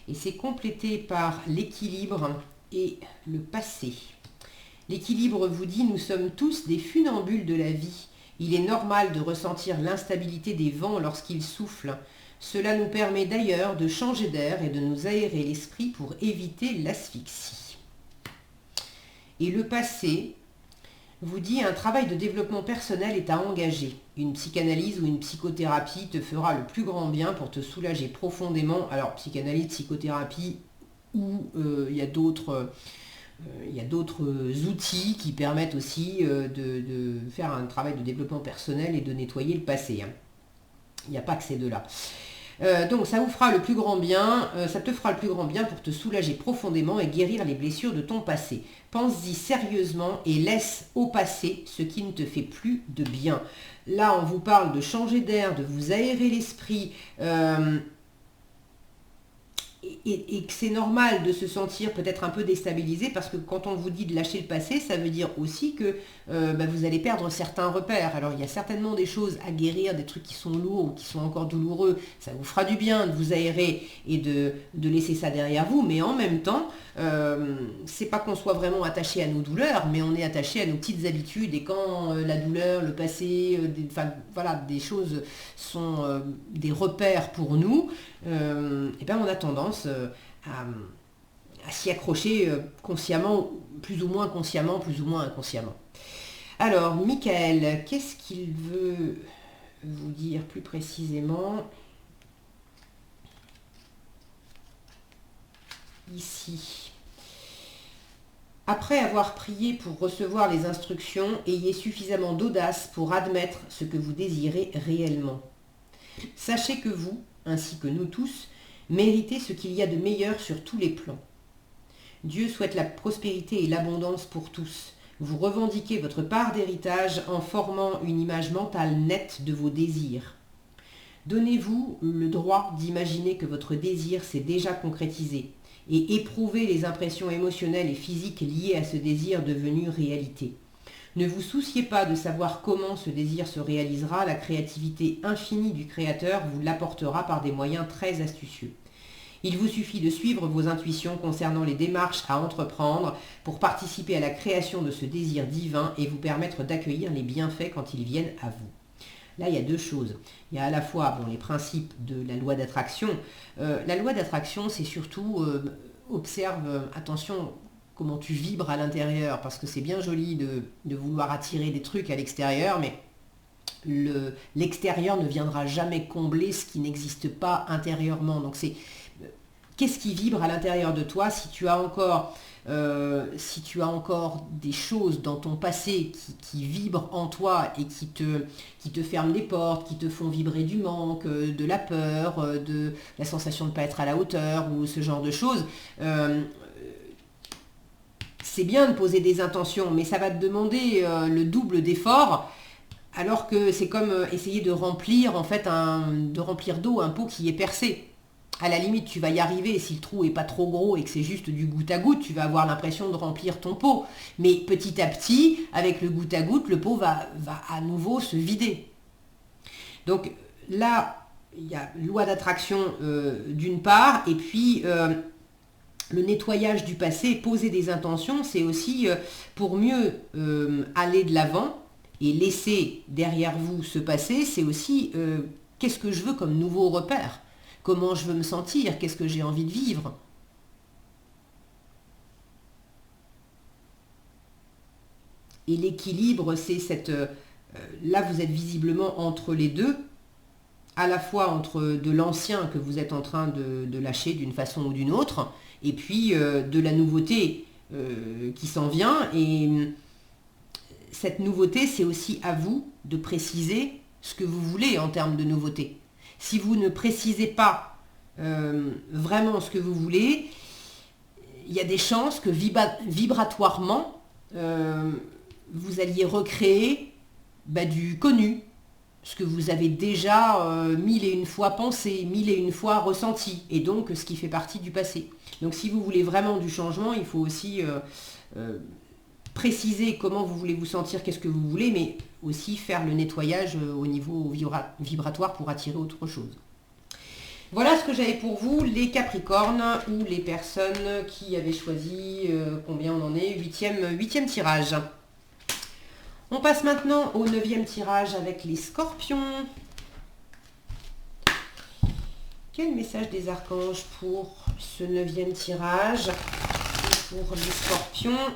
Et c'est complété par l'équilibre et le passé. L'équilibre vous dit: nous sommes tous des funambules de la vie. Il est normal de ressentir l'instabilité des vents lorsqu'ils soufflent. Cela nous permet d'ailleurs de changer d'air et de nous aérer l'esprit pour éviter l'asphyxie. Et le passé vous dit: un travail de développement personnel est à engager. Une psychanalyse ou une psychothérapie te fera le plus grand bien pour te soulager profondément. Alors, psychanalyse, psychothérapie, ou il y a d'autres outils qui permettent aussi de faire un travail de développement personnel et de nettoyer le passé. Il n'y a pas que ces deux-là. Donc ça vous fera le plus grand bien, ça te fera le plus grand bien pour te soulager profondément et guérir les blessures de ton passé. Pense-y sérieusement et laisse au passé ce qui ne te fait plus de bien. Là, on vous parle de changer d'air, de vous aérer l'esprit, et que c'est normal de se sentir peut-être un peu déstabilisé, parce que quand on vous dit de lâcher le passé, ça veut dire aussi que vous allez perdre certains repères. Alors il y a certainement des choses à guérir, des trucs qui sont lourds ou qui sont encore douloureux. Ça vous fera du bien de vous aérer et de laisser ça derrière vous, mais en même temps, c'est pas qu'on soit vraiment attaché à nos douleurs, mais on est attaché à nos petites habitudes, et quand la douleur, le passé, des choses sont des repères pour nous, et bien on a tendance à s'y accrocher consciemment, plus ou moins consciemment, plus ou moins inconsciemment. Alors, Michael, qu'est-ce qu'il veut vous dire plus précisément ici? Après avoir prié pour recevoir les instructions, ayez suffisamment d'audace pour admettre ce que vous désirez réellement. Sachez que vous, ainsi que nous tous, méritez ce qu'il y a de meilleur sur tous les plans. Dieu souhaite la prospérité et l'abondance pour tous. Vous revendiquez votre part d'héritage en formant une image mentale nette de vos désirs. Donnez-vous le droit d'imaginer que votre désir s'est déjà concrétisé et éprouvez les impressions émotionnelles et physiques liées à ce désir devenu réalité. Ne vous souciez pas de savoir comment ce désir se réalisera, la créativité infinie du Créateur vous l'apportera par des moyens très astucieux. Il vous suffit de suivre vos intuitions concernant les démarches à entreprendre pour participer à la création de ce désir divin et vous permettre d'accueillir les bienfaits quand ils viennent à vous. Là, il y a deux choses. Il y a à la fois les principes de la loi d'attraction. La loi d'attraction, c'est surtout, observe, attention, comment tu vibres à l'intérieur, parce que c'est bien joli de vouloir attirer des trucs à l'extérieur, mais l'extérieur ne viendra jamais combler ce qui n'existe pas intérieurement. Donc c'est qu'est-ce qui vibre à l'intérieur de toi si tu as encore des choses dans ton passé qui vibrent en toi et qui te ferment les portes, qui te font vibrer du manque, de la peur, de la sensation de ne pas être à la hauteur ou ce genre de choses. C'est bien de poser des intentions, mais ça va te demander le double d'effort, alors que c'est comme essayer de remplir d'eau un pot qui est percé. À la limite, tu vas y arriver si le trou est pas trop gros et que c'est juste du goutte à goutte, tu vas avoir l'impression de remplir ton pot. Mais petit à petit, avec le goutte à goutte, le pot va à nouveau se vider. Donc là, il y a loi d'attraction d'une part, et puis le nettoyage du passé, poser des intentions, c'est aussi pour mieux aller de l'avant et laisser derrière vous ce passé, c'est aussi qu'est-ce que je veux comme nouveau repère, comment je veux me sentir, qu'est-ce que j'ai envie de vivre. Et l'équilibre, c'est là, vous êtes visiblement entre les deux, à la fois entre de l'ancien que vous êtes en train de lâcher d'une façon ou d'une autre, et puis de la nouveauté qui s'en vient. Et cette nouveauté, c'est aussi à vous de préciser ce que vous voulez en termes de nouveauté. Si vous ne précisez pas vraiment ce que vous voulez, il y a des chances que vibratoirement, vous alliez recréer du connu, ce que vous avez déjà mille et une fois pensé, mille et une fois ressenti, et donc ce qui fait partie du passé. Donc si vous voulez vraiment du changement, il faut aussi préciser comment vous voulez vous sentir, qu'est-ce que vous voulez, mais aussi faire le nettoyage au niveau vibratoire pour attirer autre chose. Voilà ce que j'avais pour vous, les Capricornes, ou les personnes qui avaient choisi, combien on en est, huitième tirage. On passe maintenant au 9e tirage avec les Scorpions. Quel message des archanges pour ce 9e tirage pour les Scorpions?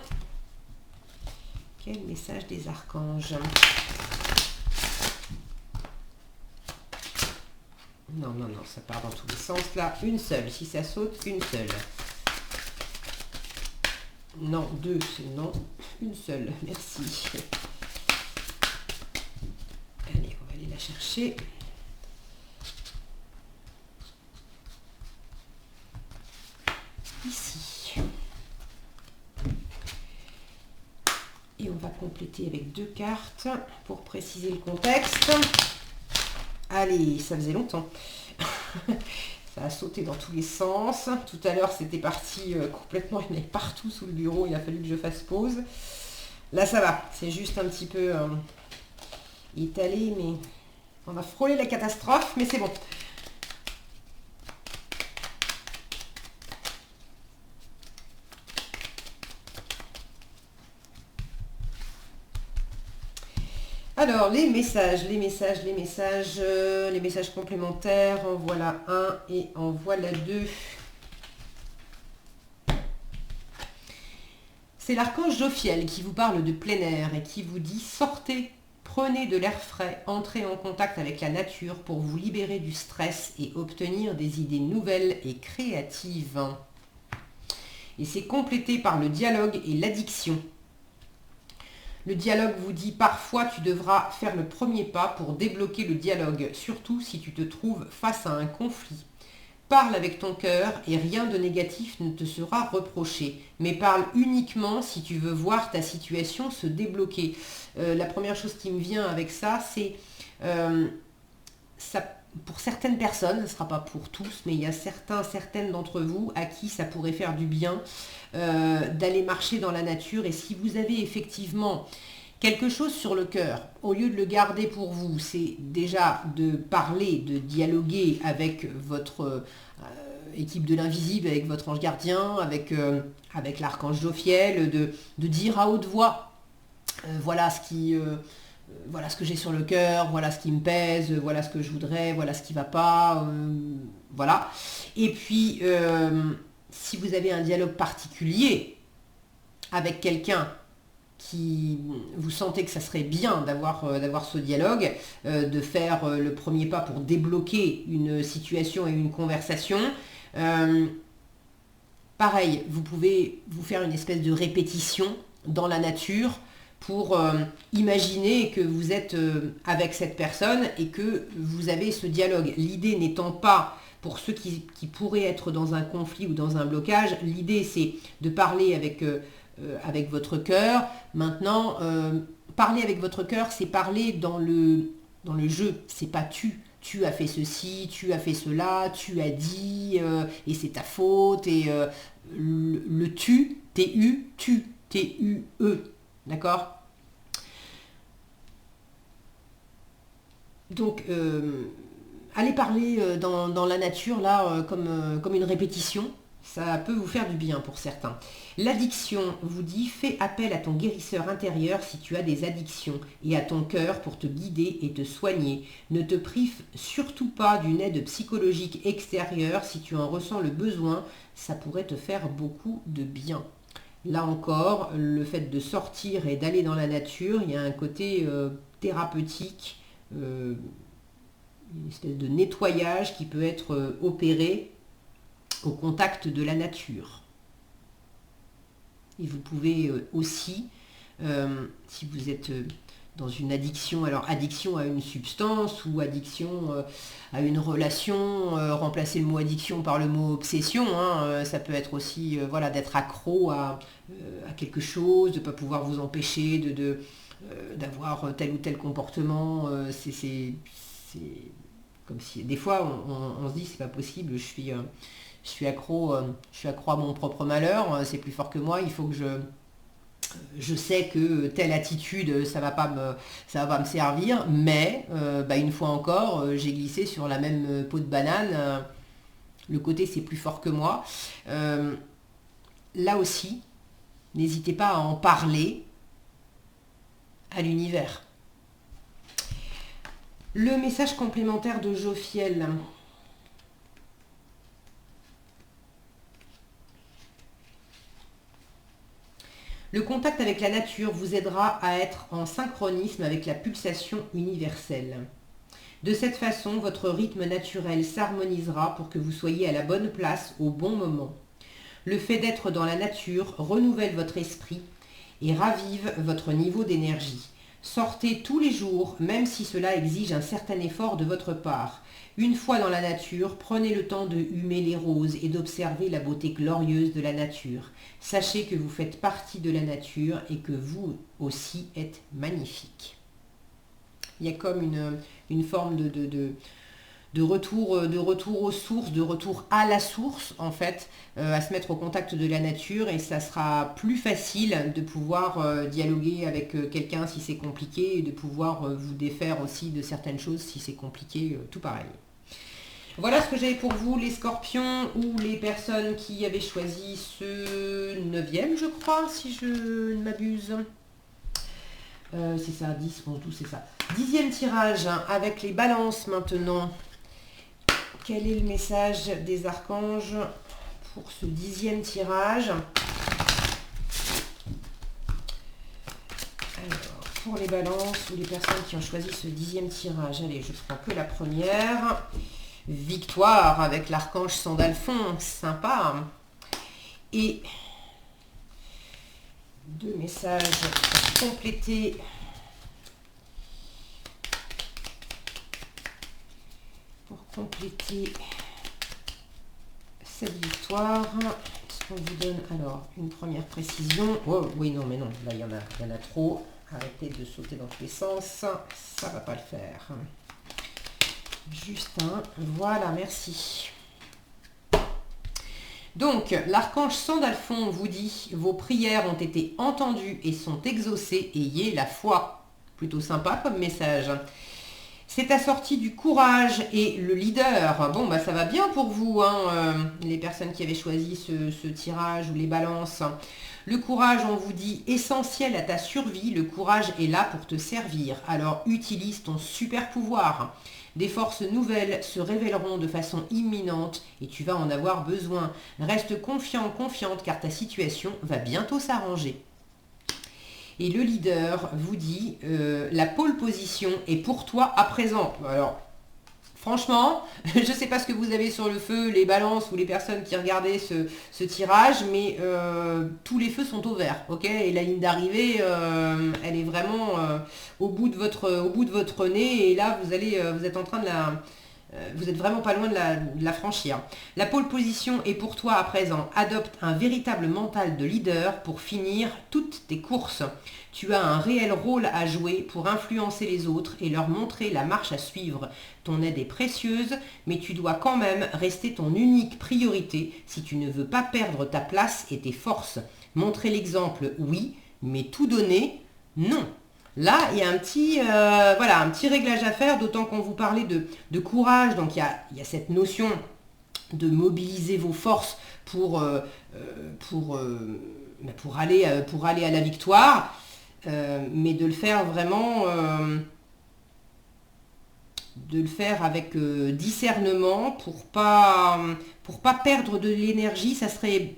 Quel message des archanges? Non, non, non, ça part dans tous les sens là. Une seule, si ça saute, une seule. Non, deux, c'est non. Une seule, merci. Allez, on va aller la chercher. Ici. Et on va compléter avec 2 cartes pour préciser le contexte. Allez, ça faisait longtemps. Ça a sauté dans tous les sens. Tout à l'heure, c'était parti complètement. Il y en avait partout sous le bureau. Il a fallu que je fasse pause. Là, ça va. C'est juste un petit peu étalé, mais on a frôlé la catastrophe, mais c'est bon. Alors, les messages complémentaires, en voilà un et en voilà 2. C'est l'archange Jophiel qui vous parle de plein air et qui vous dit « Sortez, prenez de l'air frais, entrez en contact avec la nature pour vous libérer du stress et obtenir des idées nouvelles et créatives. » Et c'est complété par le dialogue et l'addiction. Le dialogue vous dit parfois tu devras faire le premier pas pour débloquer le dialogue, surtout si tu te trouves face à un conflit. Parle avec ton cœur et rien de négatif ne te sera reproché, mais parle uniquement si tu veux voir ta situation se débloquer. La première chose qui me vient avec ça, c'est ça, pour certaines personnes, ce ne sera pas pour tous, mais il y a certaines d'entre vous à qui ça pourrait faire du bien d'aller marcher dans la nature. Et si vous avez effectivement quelque chose sur le cœur, au lieu de le garder pour vous, c'est déjà de parler, de dialoguer avec votre équipe de l'invisible, avec votre ange gardien, avec l'archange Jophiel, de dire à haute voix, voilà ce que j'ai sur le cœur, voilà ce qui me pèse, voilà ce que je voudrais, voilà ce qui ne va pas, voilà. Et puis, si vous avez un dialogue particulier, avec quelqu'un qui vous sentez que ça serait bien d'avoir ce dialogue, de faire le premier pas pour débloquer une situation et une conversation. Pareil, vous pouvez vous faire une espèce de répétition dans la nature pour imaginer que vous êtes avec cette personne et que vous avez ce dialogue. L'idée n'étant pas, pour ceux qui pourraient être dans un conflit ou dans un blocage, l'idée c'est de parler avec votre cœur. Maintenant, parler avec votre cœur, c'est parler dans le jeu, c'est pas tu as fait ceci, tu as fait cela, tu as dit, et c'est ta faute, et le tu, T-U, T-U-E, d'accord? Donc, allez parler dans la nature, là, comme une répétition, ça peut vous faire du bien pour certains. L'addiction vous dit, fais appel à ton guérisseur intérieur si tu as des addictions et à ton cœur pour te guider et te soigner. Ne te prive surtout pas d'une aide psychologique extérieure si tu en ressens le besoin, ça pourrait te faire beaucoup de bien. Là encore, le fait de sortir et d'aller dans la nature, il y a un côté thérapeutique, une espèce de nettoyage qui peut être opéré au contact de la nature. Et vous pouvez aussi, si vous êtes dans une addiction, alors addiction à une substance ou addiction à une relation, remplacer le mot addiction par le mot obsession, hein, ça peut être aussi voilà, d'être accro à quelque chose, de ne pas pouvoir vous empêcher d'avoir tel ou tel comportement. C'est comme si des fois on se dit c'est pas possible, je suis accro à mon propre malheur, c'est plus fort que moi, il faut que je sais que telle attitude, ça va pas me servir, mais une fois encore, j'ai glissé sur la même peau de banane, le côté c'est plus fort que moi. Là aussi, n'hésitez pas à en parler à l'univers. Le message complémentaire de Jophiel. Le contact avec la nature vous aidera à être en synchronisme avec la pulsation universelle. De cette façon, votre rythme naturel s'harmonisera pour que vous soyez à la bonne place au bon moment. Le fait d'être dans la nature renouvelle votre esprit et ravive votre niveau d'énergie. Sortez tous les jours, même si cela exige un certain effort de votre part. Une fois dans la nature, prenez le temps de humer les roses et d'observer la beauté glorieuse de la nature. Sachez que vous faites partie de la nature et que vous aussi êtes magnifique. Il y a comme une forme de retour aux sources, de retour à la source en fait, à se mettre au contact de la nature, et ça sera plus facile de pouvoir dialoguer avec quelqu'un si c'est compliqué et de pouvoir vous défaire aussi de certaines choses si c'est compliqué, tout pareil. Voilà ce que j'avais pour vous, les scorpions ou les personnes qui avaient choisi ce 9e, je crois, si je ne m'abuse. C'est ça, 10, 11, 12, c'est ça. 10e tirage, hein, avec les balances maintenant. Quel est le message des archanges pour ce 10e tirage? Alors, pour les balances ou les personnes qui ont choisi ce 10e tirage, allez, je prends que la première. Victoire avec l'archange Sandalphon, sympa. Et deux messages pour compléter cette victoire. Est-ce qu'on vous donne alors une première précision? Oh oui, non, mais non, là il y en a trop. Arrêtez de sauter dans tous les sens, ça va pas le faire. Juste un, voilà, merci. Donc, l'archange Sandalphon vous dit, vos prières ont été entendues et sont exaucées, ayez la foi. Plutôt sympa comme message. C'est assorti du courage et le leader. Bon, ça va bien pour vous, hein, les personnes qui avaient choisi ce tirage ou les balances. Le courage, on vous dit, essentiel à ta survie. Le courage est là pour te servir. Alors utilise ton super pouvoir. Des forces nouvelles se révéleront de façon imminente et tu vas en avoir besoin. Reste confiant, confiante, car ta situation va bientôt s'arranger. Et le leader vous dit, la pole position est pour toi à présent. Alors, franchement, je ne sais pas ce que vous avez sur le feu, les balances ou les personnes qui regardaient ce tirage, mais tous les feux sont au vert, ok? Et la ligne d'arrivée, elle est vraiment au bout de votre nez, et là, vous êtes en train de vous êtes vraiment pas loin de la franchir. La pole position est pour toi à présent. Adopte un véritable mental de leader pour finir toutes tes courses. Tu as un réel rôle à jouer pour influencer les autres et leur montrer la marche à suivre. Ton aide est précieuse, mais tu dois quand même rester ton unique priorité si tu ne veux pas perdre ta place et tes forces. Montrer l'exemple, oui, mais tout donner, non. Là, il y a un petit réglage à faire, d'autant qu'on vous parlait de courage. Donc, il y a cette notion de mobiliser vos forces pour aller à la victoire, mais de le faire vraiment, de le faire avec discernement pour pas perdre de l'énergie. Ça serait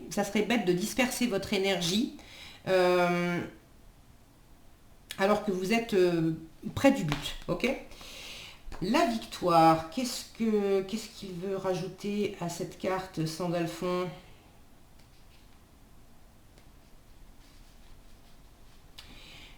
bête de disperser votre énergie. Alors que vous êtes près du but, ok? La victoire, qu'est-ce qu'il veut rajouter à cette carte, Sandalphon?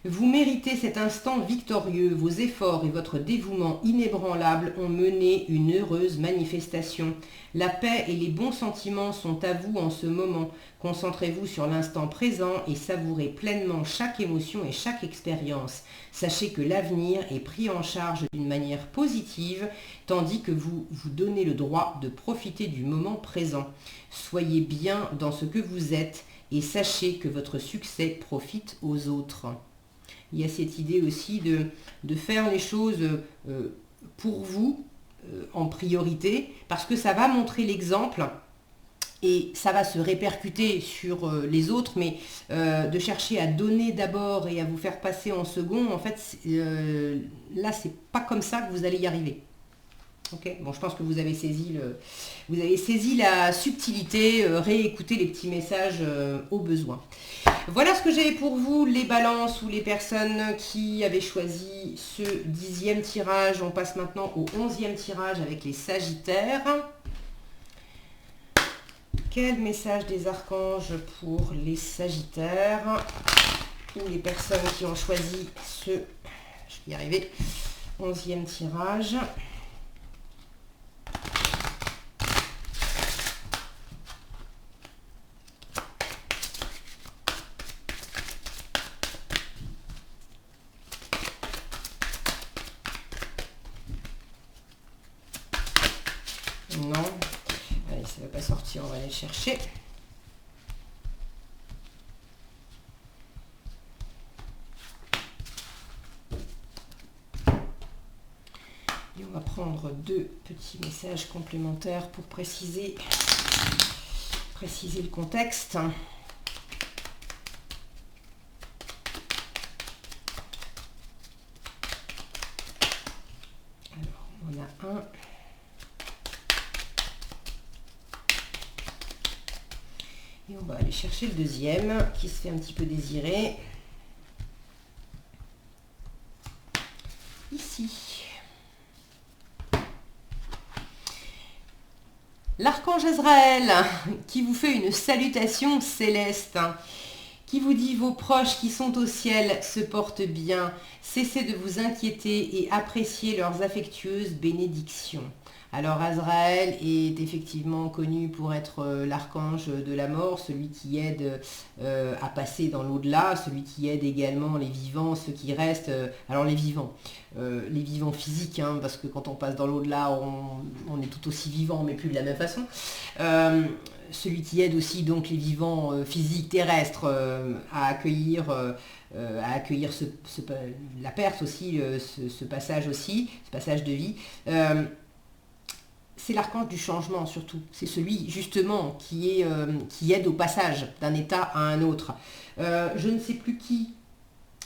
Vous méritez cet instant victorieux. Vos efforts et votre dévouement inébranlable ont mené une heureuse manifestation. La paix et les bons sentiments sont à vous en ce moment. Concentrez-vous sur l'instant présent et savourez pleinement chaque émotion et chaque expérience. Sachez que l'avenir est pris en charge d'une manière positive, tandis que vous vous donnez le droit de profiter du moment présent. Soyez bien dans ce que vous êtes et sachez que votre succès profite aux autres. Il y a cette idée aussi de faire les choses pour vous en priorité, parce que ça va montrer l'exemple et ça va se répercuter sur les autres, mais de chercher à donner d'abord et à vous faire passer en second, en fait, là, c'est pas comme ça que vous allez y arriver. Okay. Bon, je pense que vous avez saisi la subtilité, réécoutez les petits messages au besoin. Voilà ce que j'avais pour vous, les balances ou les personnes qui avaient choisi ce 10e tirage. On passe maintenant au 11e tirage avec les sagittaires. Quel message des archanges pour les sagittaires ou les personnes qui ont choisi je vais y arriver, 11e tirage. Non, allez, ça ne va pas sortir, on va aller chercher. Et on va prendre deux petits messages complémentaires pour préciser le contexte. Alors, on a un. Et on va aller chercher le deuxième qui se fait un petit peu désirer. Ici. L'archange Azraël qui vous fait une salutation céleste, qui vous dit vos proches qui sont au ciel se portent bien. Cessez de vous inquiéter et appréciez leurs affectueuses bénédictions. Alors Azraël est effectivement connu pour être l'archange de la mort, celui qui aide à passer dans l'au-delà, celui qui aide également les vivants, ceux qui restent, alors les vivants physiques, hein, parce que quand on passe dans l'au-delà, on est tout aussi vivant, mais plus de la même façon. Celui qui aide aussi donc les vivants physiques terrestres à accueillir la perte aussi, ce passage de vie. c'est l'archange du changement surtout. C'est celui justement qui aide au passage d'un état à un autre. Je ne sais plus qui.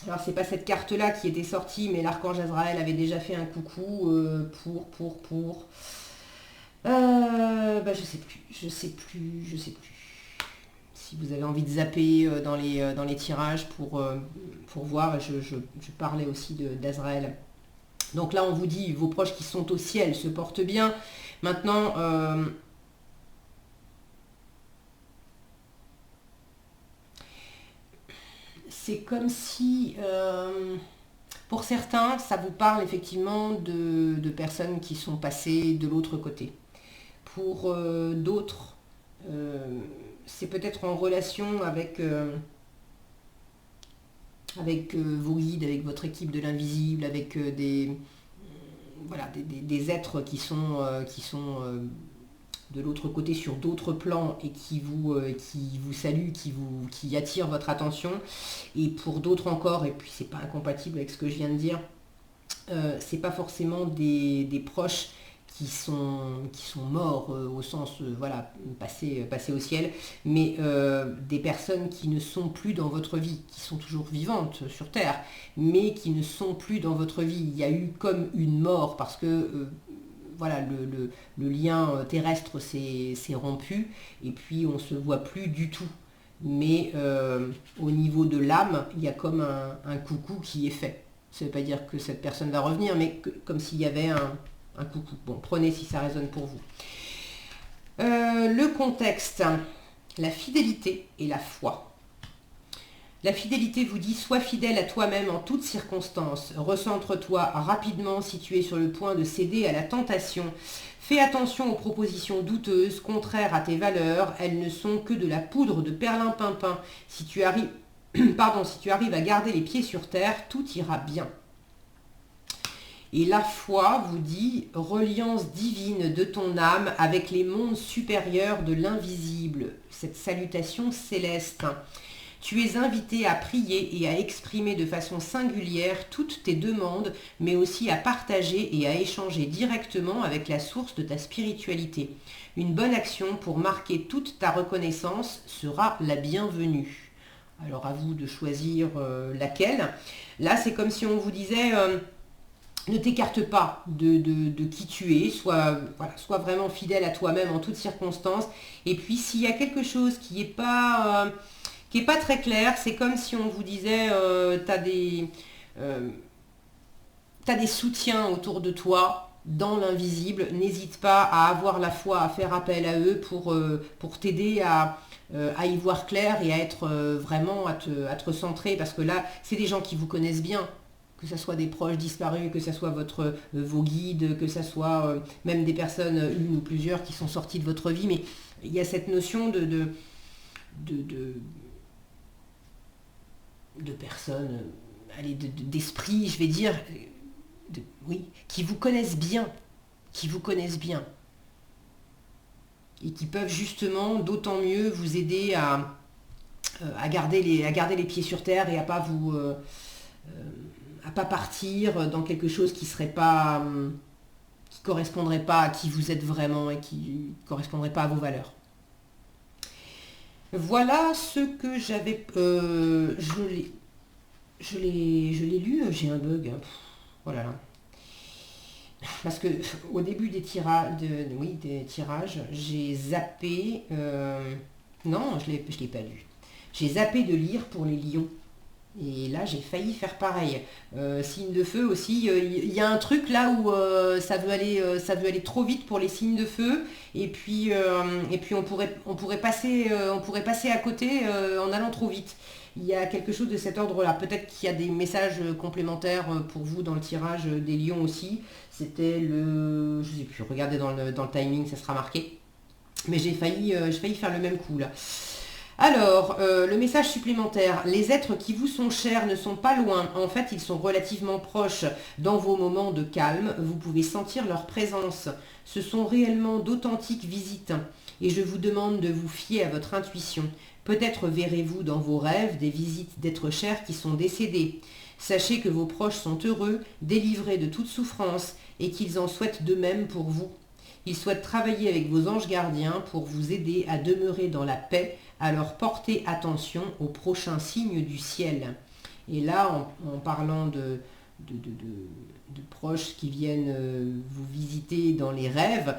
Alors c'est pas cette carte-là qui était sortie, mais l'archange Azraël avait déjà fait un coucou je sais plus. Si vous avez envie de zapper dans les tirages pour voir, je parlais aussi d'Azraël. Donc là on vous dit, vos proches qui sont au ciel se portent bien. Maintenant, c'est comme si, pour certains, ça vous parle effectivement de personnes qui sont passées de l'autre côté. Pour d'autres, c'est peut-être en relation avec vos guides, avec votre équipe de l'invisible, avec des êtres qui sont de l'autre côté sur d'autres plans et qui vous saluent, qui attirent votre attention. Et pour d'autres encore, et puis c'est pas incompatible avec ce que je viens de dire, c'est pas forcément des proches qui sont morts au sens passés au ciel, mais des personnes qui ne sont plus dans votre vie, qui sont toujours vivantes sur Terre, mais qui ne sont plus dans votre vie. Il y a eu comme une mort parce que le lien terrestre s'est rompu et puis on ne se voit plus du tout. Mais au niveau de l'âme, il y a comme un coucou qui est fait. Ça ne veut pas dire que cette personne va revenir, mais comme s'il y avait un coucou. Bon, prenez si ça résonne pour vous. Le contexte, la fidélité et la foi. La fidélité vous dit, sois fidèle à toi-même en toutes circonstances. Recentre-toi rapidement si tu es sur le point de céder à la tentation. Fais attention aux propositions douteuses, contraires à tes valeurs. Elles ne sont que de la poudre de perlimpinpin. Si tu arrives à garder les pieds sur terre, tout ira bien. Et la foi vous dit, reliance divine de ton âme avec les mondes supérieurs de l'invisible. Cette salutation céleste. Tu es invité à prier et à exprimer de façon singulière toutes tes demandes, mais aussi à partager et à échanger directement avec la source de ta spiritualité. Une bonne action pour marquer toute ta reconnaissance sera la bienvenue. Alors à vous de choisir laquelle. Là, c'est comme si on vous disait... ne t'écarte pas de qui tu es, sois vraiment fidèle à toi-même en toutes circonstances. Et puis s'il y a quelque chose qui n'est pas très clair, c'est comme si on vous disait, t'as des soutiens autour de toi dans l'invisible. N'hésite pas à avoir la foi, à faire appel à eux pour t'aider à y voir clair et à être vraiment, à te recentrer. Parce que là, c'est des gens qui vous connaissent bien. Que ce soit des proches disparus, que ce soit vos guides, que ce soit même des personnes, une ou plusieurs, qui sont sorties de votre vie. Mais il y a cette notion de personnes, d'esprit, je vais dire, qui vous connaissent bien. Et qui peuvent justement, d'autant mieux, vous aider à garder les pieds sur terre et à pas vous... à pas partir dans quelque chose qui correspondrait pas à qui vous êtes vraiment et qui correspondrait pas à vos valeurs. Voilà ce que j'avais... je l'ai lu, j'ai un bug. Oh là là. Parce que au début des tirages, j'ai zappé... non, je l'ai pas lu. J'ai zappé de lire pour les lions. Et là, j'ai failli faire pareil. Signes de feu aussi, il y a un truc là où ça veut aller trop vite pour les signes de feu. Et puis on pourrait passer à côté en allant trop vite. Il y a quelque chose de cet ordre-là. Peut-être qu'il y a des messages complémentaires pour vous dans le tirage des lions aussi. C'était je sais plus, regardez dans le timing, ça sera marqué. Mais j'ai failli faire le même coup là. Alors, le message supplémentaire, les êtres qui vous sont chers ne sont pas loin. En fait, ils sont relativement proches dans vos moments de calme. Vous pouvez sentir leur présence. Ce sont réellement d'authentiques visites. Et je vous demande de vous fier à votre intuition. Peut-être verrez-vous dans vos rêves des visites d'êtres chers qui sont décédés. Sachez que vos proches sont heureux, délivrés de toute souffrance et qu'ils en souhaitent de même pour vous. Il souhaite travailler avec vos anges gardiens pour vous aider à demeurer dans la paix, alors portez attention aux prochains signes du ciel. Et là, en parlant de proches qui viennent vous visiter dans les rêves,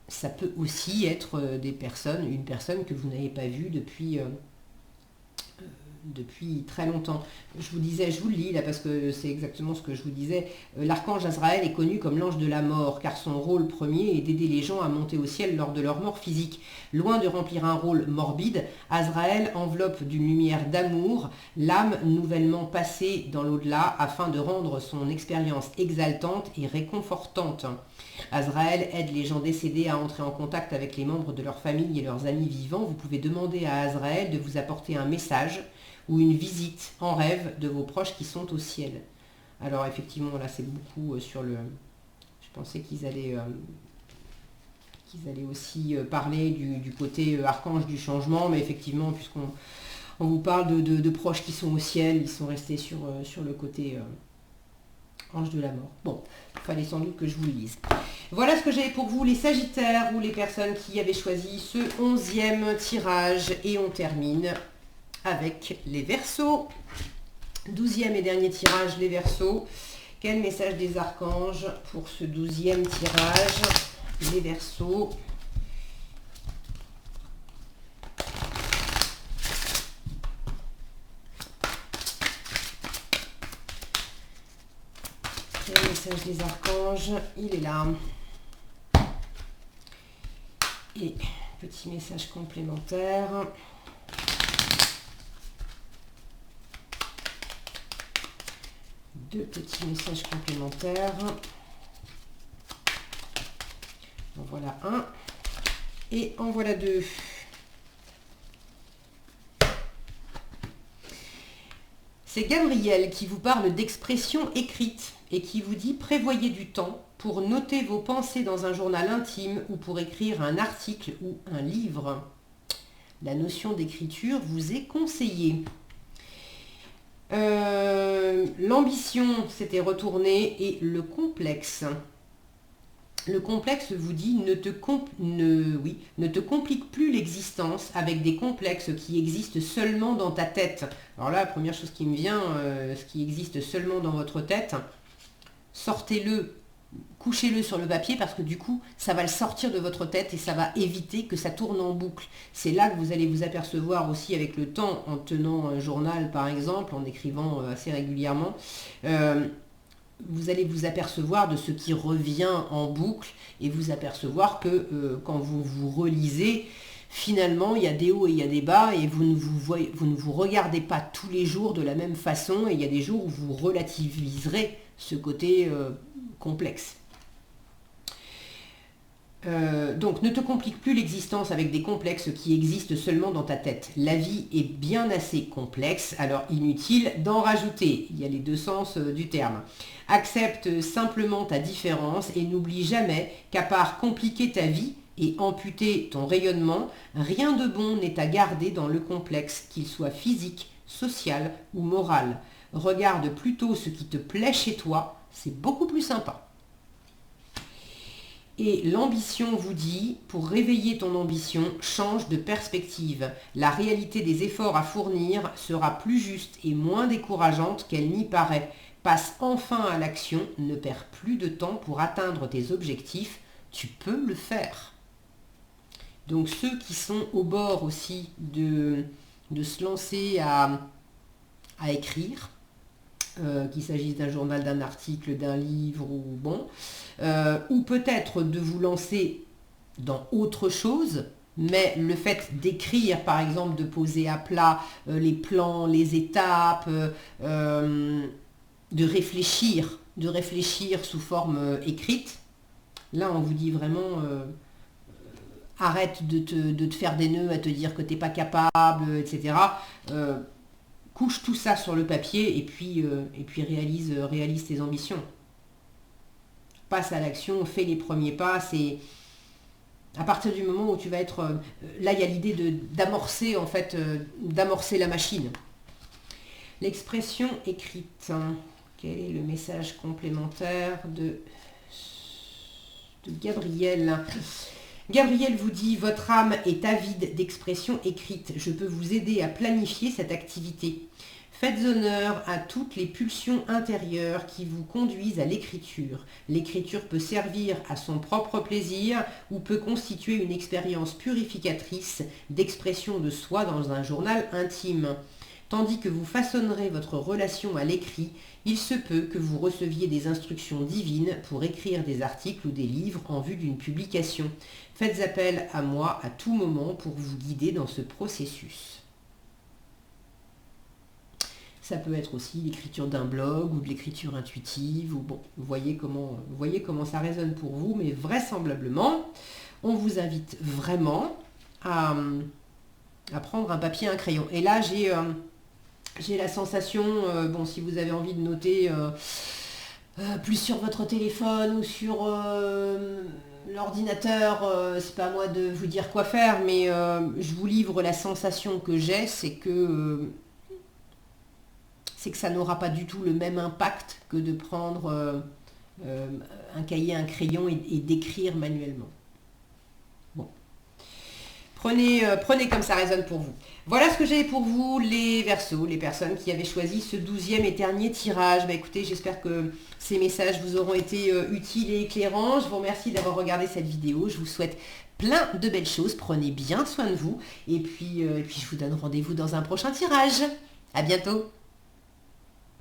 ça peut aussi être une personne que vous n'avez pas vue depuis très longtemps. Je vous le lis là parce que c'est exactement ce que je vous disais. L'archange Azraël est connu comme l'ange de la mort, car son rôle premier est d'aider les gens à monter au ciel lors de leur mort physique. Loin de remplir un rôle morbide, Azraël enveloppe d'une lumière d'amour l'âme nouvellement passée dans l'au-delà afin de rendre son expérience exaltante et réconfortante. Azraël aide les gens décédés à entrer en contact avec les membres de leur famille et leurs amis vivants. Vous pouvez demander à Azraël de vous apporter un message ou une visite en rêve de vos proches qui sont au ciel. Alors effectivement, là c'est beaucoup sur le... Je pensais qu'ils allaient aussi parler du côté archange du changement, mais effectivement, puisqu'on vous parle de proches qui sont au ciel, ils sont restés sur le côté ange de la mort. Bon, il fallait sans doute que je vous le lise. Voilà ce que j'avais pour vous, les Sagittaires ou les personnes qui avaient choisi ce 11e tirage. Et on termine avec les Verseaux. 12e et dernier tirage, les Verseaux. Quel message des archanges pour ce 12e tirage, les Verseaux? Quel message des archanges? Il est là. Et petit message complémentaire. Deux petits messages complémentaires. En voilà un. Et en voilà deux. C'est Gabriel qui vous parle d'expression écrite et qui vous dit prévoyez du temps pour noter vos pensées dans un journal intime ou pour écrire un article ou un livre. La notion d'écriture vous est conseillée. L'ambition s'était retournée et le complexe. Le complexe vous dit ne te complique plus l'existence avec des complexes qui existent seulement dans ta tête. Alors là, la première chose qui me vient, ce qui existe seulement dans votre tête, sortez-le, couchez-le sur le papier parce que du coup, ça va le sortir de votre tête et ça va éviter que ça tourne en boucle. C'est là que vous allez vous apercevoir aussi avec le temps, en tenant un journal par exemple, en écrivant assez régulièrement, vous allez vous apercevoir de ce qui revient en boucle et vous apercevoir que quand vous vous relisez, finalement, il y a des hauts et il y a des bas et vous ne vous regardez pas tous les jours de la même façon et il y a des jours où vous relativiserez ce côté complexe. Donc ne te complique plus l'existence avec des complexes qui existent seulement dans ta tête. La vie est bien assez complexe, alors inutile d'en rajouter. Il y a les deux sens du terme. Accepte simplement ta différence et n'oublie jamais qu'à part compliquer ta vie et amputer ton rayonnement, rien de bon n'est à garder dans le complexe, qu'il soit physique, social ou moral. Regarde plutôt ce qui te plaît chez toi, c'est beaucoup plus sympa. Et l'ambition vous dit, pour réveiller ton ambition, change de perspective. La réalité des efforts à fournir sera plus juste et moins décourageante qu'elle n'y paraît. Passe enfin à l'action, ne perds plus de temps pour atteindre tes objectifs, tu peux le faire. Donc ceux qui sont au bord aussi de se lancer à écrire, qu'il s'agisse d'un journal, d'un article, d'un livre ou peut-être de vous lancer dans autre chose, mais le fait d'écrire, par exemple, de poser à plat les plans, les étapes, de réfléchir sous forme écrite, là on vous dit vraiment arrête de te faire des nœuds à te dire que tu n'es pas capable, etc. Couche tout ça sur le papier et puis réalise tes ambitions. Passe à l'action, fais les premiers pas. C'est à partir du moment où tu vas être... là, il y a l'idée d'amorcer d'amorcer la machine. L'expression écrite. Quel est le message complémentaire de de Gabriel. Gabriel vous dit, votre âme est avide d'expression écrite. Je peux vous aider à planifier cette activité. Faites honneur à toutes les pulsions intérieures qui vous conduisent à l'écriture. L'écriture peut servir à son propre plaisir ou peut constituer une expérience purificatrice d'expression de soi dans un journal intime. Tandis que vous façonnerez votre relation à l'écrit, il se peut que vous receviez des instructions divines pour écrire des articles ou des livres en vue d'une publication. Faites appel à moi à tout moment pour vous guider dans ce processus. Ça peut être aussi l'écriture d'un blog ou de l'écriture intuitive. Ou bon, vous voyez comment ça résonne pour vous, mais vraisemblablement, on vous invite vraiment à prendre un papier et un crayon. Et là, j'ai la sensation, bon, si vous avez envie de noter plus sur votre téléphone ou sur l'ordinateur, c'est pas à moi de vous dire quoi faire, mais je vous livre la sensation que j'ai, c'est que ça n'aura pas du tout le même impact que de prendre un cahier, un crayon et d'écrire manuellement. Bon. Prenez comme ça résonne pour vous. Voilà ce que j'ai pour vous, les Verseaux, les personnes qui avaient choisi ce 12e et dernier tirage. Bah, écoutez, j'espère que ces messages vous auront été utiles et éclairants. Je vous remercie d'avoir regardé cette vidéo. Je vous souhaite plein de belles choses. Prenez bien soin de vous. Et puis je vous donne rendez-vous dans un prochain tirage. À bientôt.